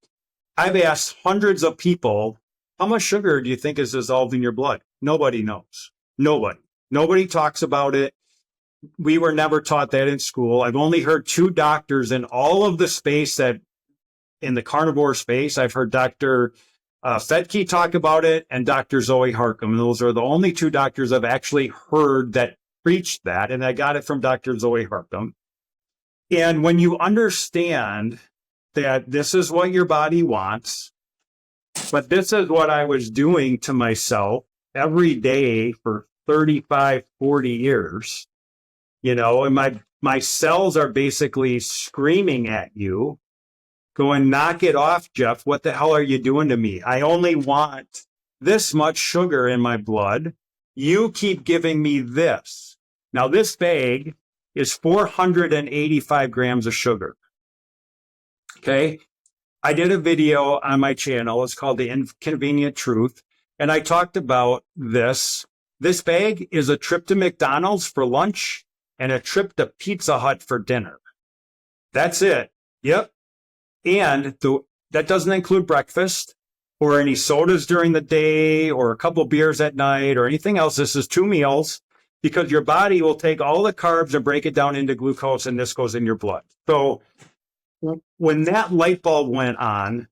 I've asked hundreds of people, how much sugar do you think is dissolved in your blood? Nobody knows. Nobody talks about it. We were never taught that in school. I've only heard 2 doctors in all of the space in the carnivore space. I've heard Dr. Fetke talk about it and Dr. Zoe Harcum. Those are the only 2 doctors I've actually heard that preached that. And I got it from Dr. Zoe Harcum. And when you understand that this is what your body wants, but this is what I was doing to myself every day for 35, 40 years, and my cells are basically screaming at you, going, knock it off, Geoff. What the hell are you doing to me? I only want this much sugar in my blood. You keep giving me this. Now, this bag is 485 grams of sugar. Okay. I did a video on my channel. It's called The Inconvenient Truth. And I talked about this. This bag is a trip to McDonald's for lunch and a trip to Pizza Hut for dinner. That's it. Yep. And that doesn't include breakfast or any sodas during the day or a couple beers at night or anything else. This is 2 meals because your body will take all the carbs and break it down into glucose, and this goes in your blood. So when that light bulb went on,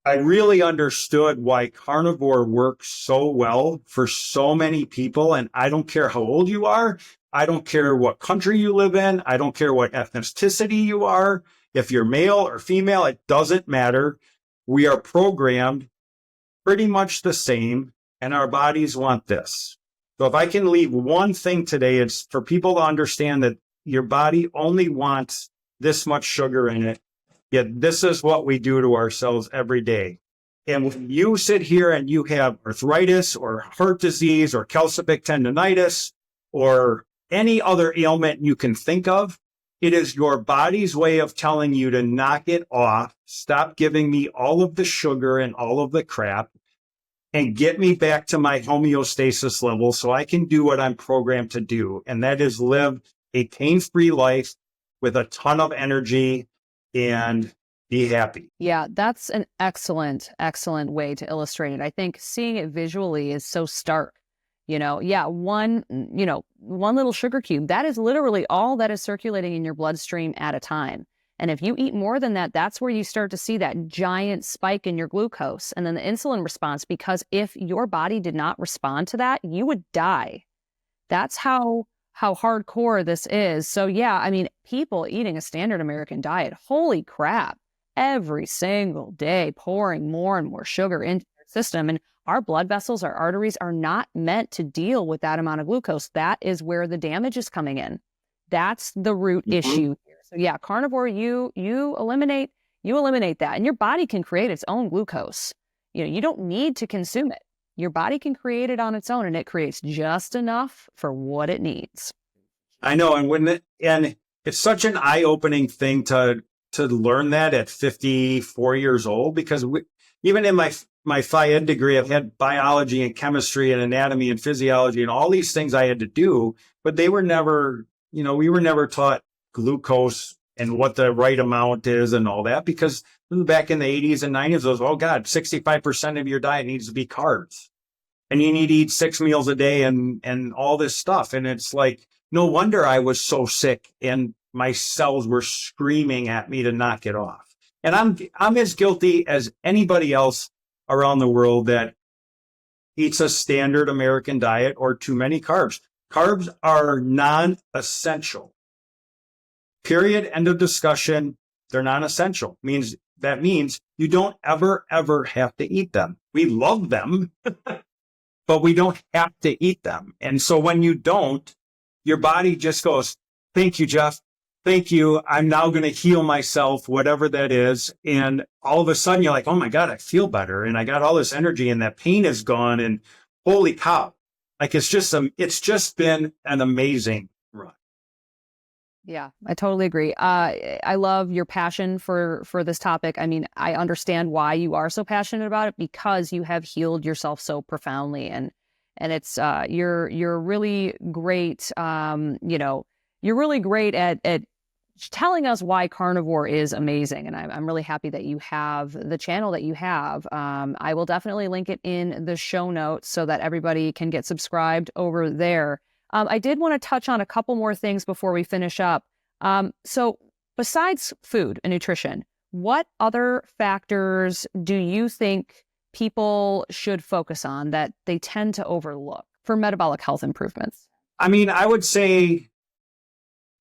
I really understood why carnivore works so well for so many people. And I don't care how old you are. I don't care what country you live in. I don't care what ethnicity you are. If you're male or female, it doesn't matter. We are programmed pretty much the same, and our bodies want this. So if I can leave one thing today, it's for people to understand that your body only wants this much sugar in it. Yet this is what we do to ourselves every day. And when you sit here and you have arthritis or heart disease or calcific tendinitis or any other ailment you can think of, it is your body's way of telling you to knock it off, stop giving me all of the sugar and all of the crap, and get me back to my homeostasis level so I can do what I'm programmed to do. And that is live a pain-free life with a ton of energy and be happy. Yeah, that's an excellent, excellent way to illustrate it. I think seeing it visually is so stark. One little sugar cube, that is literally all that is circulating in your bloodstream at a time. And if you eat more than that, that's where you start to see that giant spike in your glucose and then the insulin response, because if your body did not respond to that, you would die. That's how hardcore this is. So yeah, I mean, people eating a standard American diet, holy crap, every single day pouring more and more sugar into their system. And our blood vessels, our arteries are not meant to deal with that amount of glucose. That is where the damage is coming in. That's the root issue here. So yeah, carnivore, you eliminate that, and your body can create its own glucose. You don't need to consume it. Your body can create it on its own, and it creates just enough for what it needs. I know, and it's such an eye-opening thing to learn that at 54 years old, because even in my Phi-Ed degree, I've had biology and chemistry and anatomy and physiology and all these things I had to do, but they were never, we were never taught glucose and what the right amount is and all that, because back in the 80s and 90s, it was, oh God, 65% of your diet needs to be carbs. And you need to eat 6 meals a day and all this stuff. And it's like, no wonder I was so sick and my cells were screaming at me to knock it off. And I'm as guilty as anybody else around the world that eats a standard American diet or too many carbs. Carbs are non-essential. Period. End of discussion. They're non-essential. That means you don't ever have to eat them. We love them, but we don't have to eat them. And so when you don't, your body just goes, thank you, Geoff. Thank you. I'm now going to heal myself, whatever that is. And all of a sudden you're like, oh my God, I feel better. And I got all this energy and that pain is gone. And holy cow. Like it's just been an amazing run. Yeah, I totally agree. I love your passion for this topic. I mean, I understand why you are so passionate about it, because you have healed yourself so profoundly, and it's you're really great. You're really great at telling us why carnivore is amazing, and I'm really happy that you have the channel that you have. I will definitely link it in the show notes so that everybody can get subscribed over there. I did want to touch on a couple more things before we finish up. So besides food and nutrition, what other factors do you think people should focus on that they tend to overlook for metabolic health improvements? I mean, I would say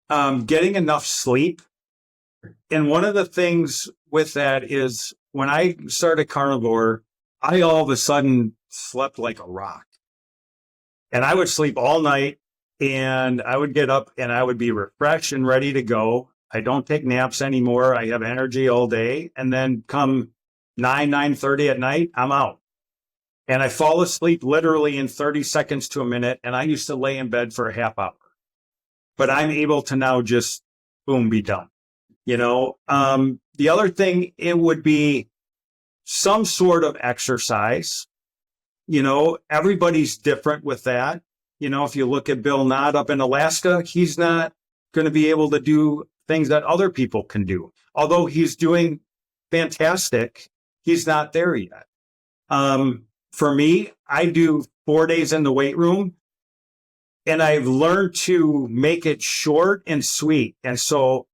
getting enough sleep. And one of the things with that is when I started carnivore, I all of a sudden slept like a rock. And I would sleep all night, and I would get up and I would be refreshed and ready to go. I don't take naps anymore. I have energy all day. And then come 9:30 at night, I'm out. And I fall asleep literally in 30 seconds to a minute. And I used to lay in bed for a half hour. But I'm able to now just, boom, be done. The other thing, it would be some sort of exercise. Everybody's different with that. If you look at Bill Knott up in Alaska, he's not going to be able to do things that other people can do. Although he's doing fantastic, he's not there yet. For me, I do 4 days in the weight room, and I've learned to make it short and sweet. And so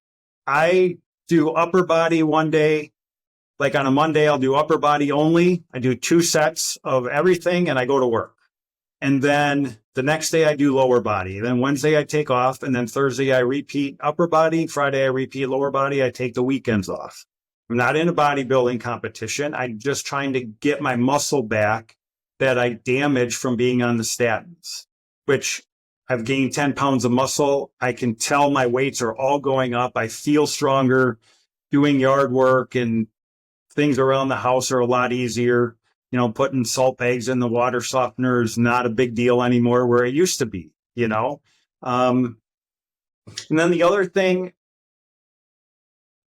I do upper body one day. Like on a Monday, I'll do upper body only. I do 2 sets of everything, and I go to work. And then the next day I do lower body. Then Wednesday I take off. And then Thursday I repeat upper body. Friday I repeat lower body. I take the weekends off. I'm not in a bodybuilding competition. I'm just trying to get my muscle back that I damaged from being on the statins, which I've gained 10 pounds of muscle. I can tell my weights are all going up. I feel stronger. Doing yard work and things around the house are a lot easier. Putting salt bags in the water softener is not a big deal anymore where it used to be, And then the other thing,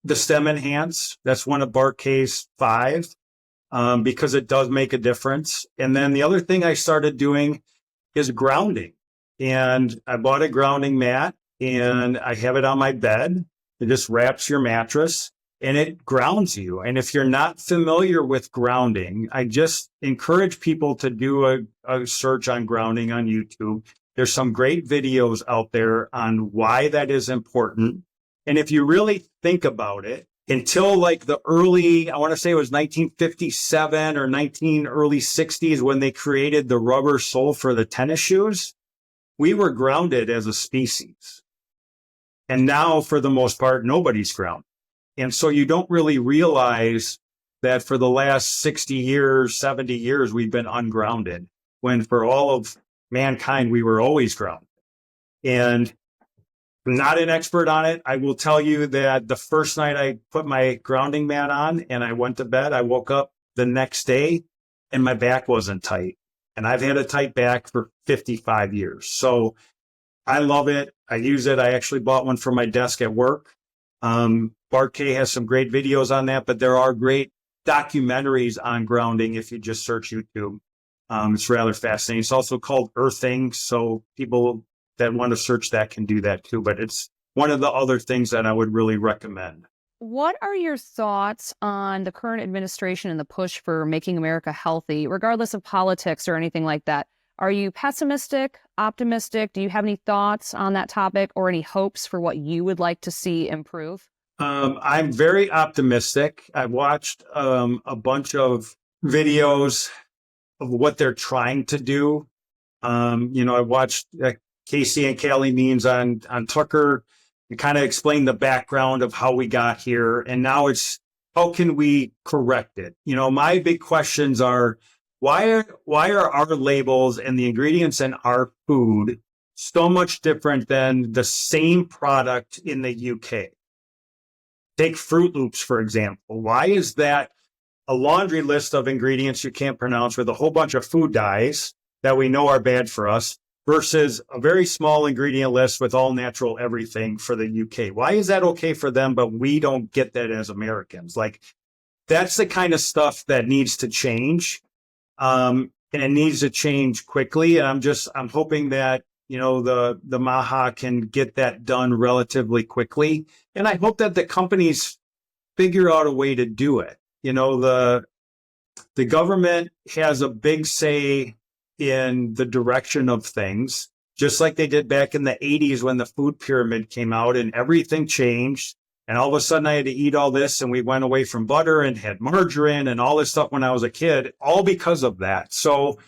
the Stem Enhance, that's one of Bart K's 5, because it does make a difference. And then the other thing I started doing is grounding. And I bought a grounding mat, and I have it on my bed. It just wraps your mattress. And it grounds you. And if you're not familiar with grounding, I just encourage people to do a search on grounding on YouTube. There's some great videos out there on why that is important. And if you really think about it, until like the early, I want to say it was 1957 or early 60s when they created the rubber sole for the tennis shoes, we were grounded as a species. And now, for the most part, nobody's grounded. And so you don't really realize that for the last 60 years, 70 years, we've been ungrounded, when for all of mankind, we were always grounded. And I'm not an expert on it. I will tell you that the first night I put my grounding mat on and I went to bed, I woke up the next day and my back wasn't tight. And I've had a tight back for 55 years. So I love it. I use it. I actually bought one for my desk at work. Bart K has some great videos on that, but there are great documentaries on grounding if you just search YouTube. It's rather fascinating. It's also called earthing, so people that want to search that can do that too. But it's one of the other things that I would really recommend. What are your thoughts on the current administration and the push for making America healthy, regardless of politics or anything like that? Are you pessimistic, optimistic? Do you have any thoughts on that topic or any hopes for what you would like to see improve? I'm very optimistic. I've watched a bunch of videos of what they're trying to do. I watched Casey and Callie Means on Tucker and kind of explain the background of how we got here. And now it's, how can we correct it? My big questions are, why are our labels and the ingredients in our food so much different than the same product in the UK? Take Fruit Loops, for example. Why is that a laundry list of ingredients you can't pronounce with a whole bunch of food dyes that we know are bad for us versus a very small ingredient list with all natural everything for the UK? Why is that okay for them, but we don't get that as Americans? Like, that's the kind of stuff that needs to change. And it needs to change quickly. And I'm hoping that, the MAHA can get that done relatively quickly. And I hope that the companies figure out a way to do it. The government has a big say in the direction of things, just like they did back in the 80s when the food pyramid came out and everything changed. And all of a sudden I had to eat all this, and we went away from butter and had margarine and all this stuff when I was a kid, all because of that. So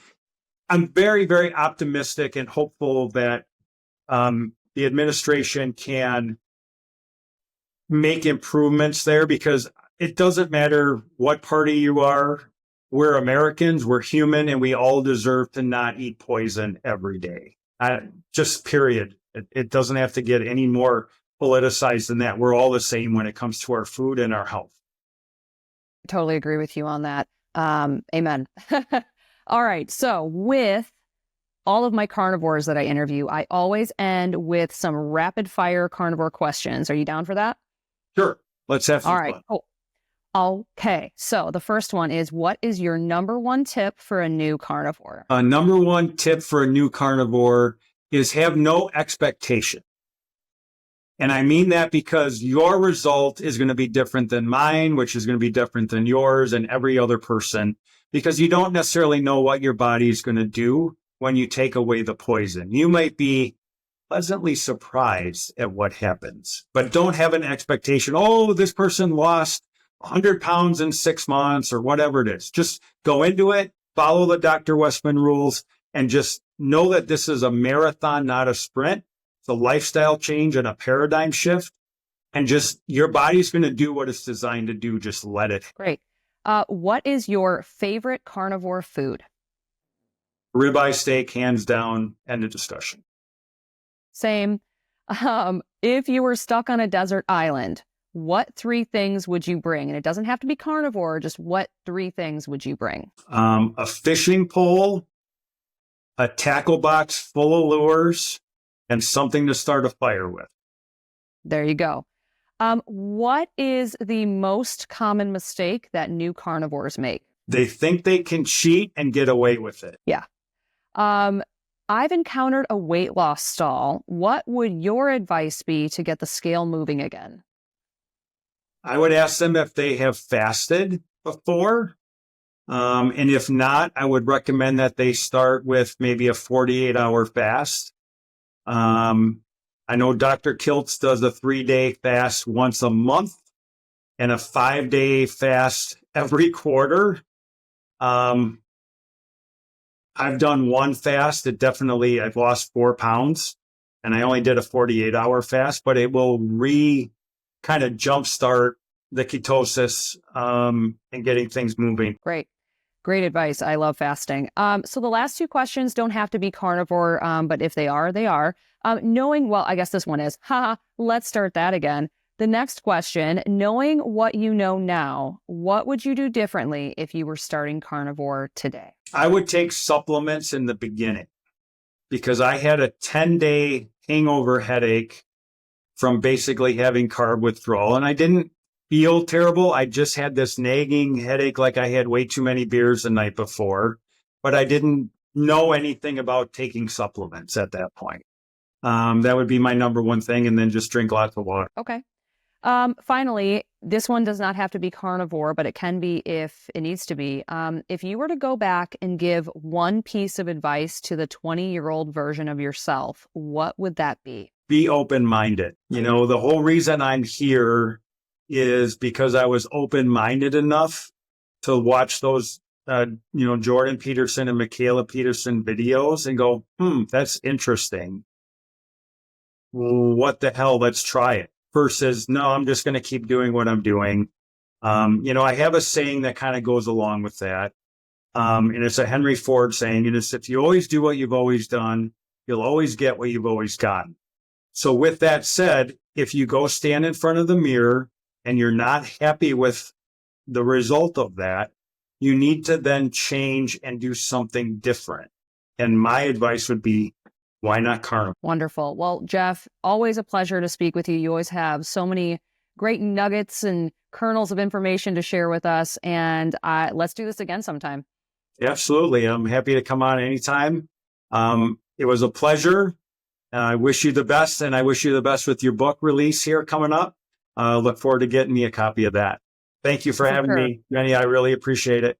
I'm very, very optimistic and hopeful that the administration can make improvements there, because it doesn't matter what party you are. we're Americans, we're human, and we all deserve to not eat poison every day. Just period. It doesn't have to get any more politicized than that. We're all the same when it comes to our food and our health. Totally agree with you on that. Amen. All right. So with all of my carnivores that I interview, I always end with some rapid fire carnivore questions. Are you down for that? Sure. Let's have some All right. fun. Cool. Okay. So the first one is, what is your number one tip for a new carnivore? Number one tip for a new carnivore is have no expectation. And I mean that because your result is going to be different than mine, which is going to be different than yours and every other person, because you don't necessarily know what your body is going to do when you take away the poison. You might be pleasantly surprised at what happens, but don't have an expectation. Oh, this person lost 100 pounds in 6 months or whatever it is. Just go into it, follow the Dr. Westman rules, and just know that this is a marathon, not a sprint. It's a lifestyle change and a paradigm shift. And just your body's going to do what it's designed to do. Just let it. Great. What is your favorite carnivore food? Ribeye steak, hands down, end of discussion. Same. If you were stuck on a desert island, what 3 things would you bring? And it doesn't have to be carnivore, just what 3 things would you bring? A fishing pole, a tackle box full of lures, and something to start a fire with. There you go. What is the most common mistake that new carnivores make? They think they can cheat and get away with it. Yeah. I've encountered a weight loss stall. What would your advice be to get the scale moving again? I would ask them if they have fasted before. And if not, I would recommend that they start with maybe a 48-hour fast. I know Dr. Kiltz does a 3-day fast once a month and a 5-day fast every quarter. I've done one fast. I've lost 4 pounds, and I only did a 48-hour fast, but it will kind of jumpstart the ketosis and getting things moving. Great advice. I love fasting. So the last 2 questions don't have to be carnivore, but if they are, they are. I guess this one is, let's start that again. The next question, knowing what you know now, what would you do differently if you were starting carnivore today? I would take supplements in the beginning because I had a 10-day hangover headache from basically having carb withdrawal, and I didn't feel terrible. I just had this nagging headache like I had way too many beers the night before, but I didn't know anything about taking supplements at that point. That would be my number one thing, and then just drink lots of water. Okay. Finally, this one does not have to be carnivore, but it can be if it needs to be. If you were to go back and give one piece of advice to the 20-year-old version of yourself, what would that be? Be open-minded. The whole reason I'm here is because I was open-minded enough to watch those, Jordan Peterson and Michaela Peterson videos and go, that's interesting. What the hell? Let's try it. Versus, no, I'm just going to keep doing what I'm doing. I have a saying that kind of goes along with that. And it's a Henry Ford saying, and it's, if you always do what you've always done, you'll always get what you've always gotten. So with that said, if you go stand in front of the mirror and you're not happy with the result of that, you need to then change and do something different. And my advice would be, why not carnivore? Wonderful. Well, Geoff, always a pleasure to speak with you. You always have so many great nuggets and kernels of information to share with us. And let's do this again sometime. Absolutely. I'm happy to come on anytime. It was a pleasure. I wish you the best, and I wish you the best with your book release here coming up. Look forward to getting me a copy of that. Thank you for having me, Jenny. I really appreciate it.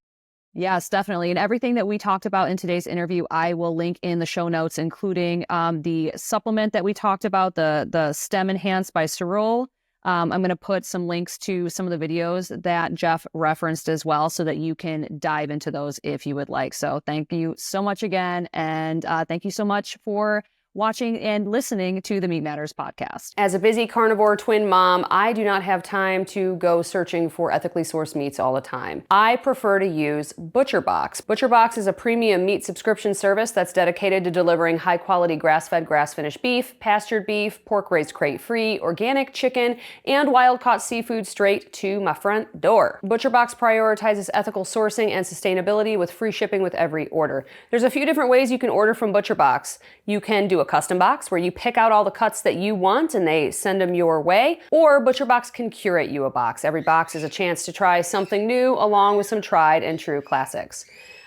Yes, definitely. And everything that we talked about in today's interview, I will link in the show notes, including the supplement that we talked about, the Stem Enhanced by Cerule. I'm going to put some links to some of the videos that Geoff referenced as well, so that you can dive into those if you would like. So thank you so much again. And thank you so much for watching and listening to the Meat Matters podcast. As a busy carnivore twin mom, I do not have time to go searching for ethically sourced meats all the time. I prefer to use ButcherBox. ButcherBox is a premium meat subscription service that's dedicated to delivering high-quality grass-fed, grass-finished beef, pastured beef, pork-raised crate-free, organic chicken, and wild-caught seafood straight to my front door. ButcherBox prioritizes ethical sourcing and sustainability with free shipping with every order. There's a few different ways you can order from ButcherBox. You can do a custom box where you pick out all the cuts that you want and they send them your way, or ButcherBox can curate you a box. Every box is a chance to try something new along with some tried and true classics.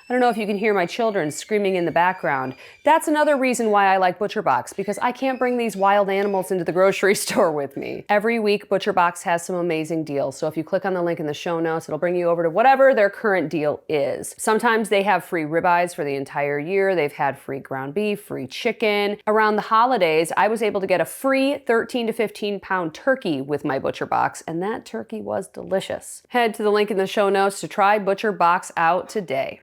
I don't know if you can hear my children screaming in the background. That's another reason why I like ButcherBox, because I can't bring these wild animals into the grocery store with me. Every week, ButcherBox has some amazing deals. So if you click on the link in the show notes, it'll bring you over to whatever their current deal is. Sometimes they have free ribeyes for the entire year. They've had free ground beef, free chicken. Around the holidays, I was able to get a free 13 to 15 pound turkey with my ButcherBox, and that turkey was delicious. Head to the link in the show notes to try ButcherBox out today.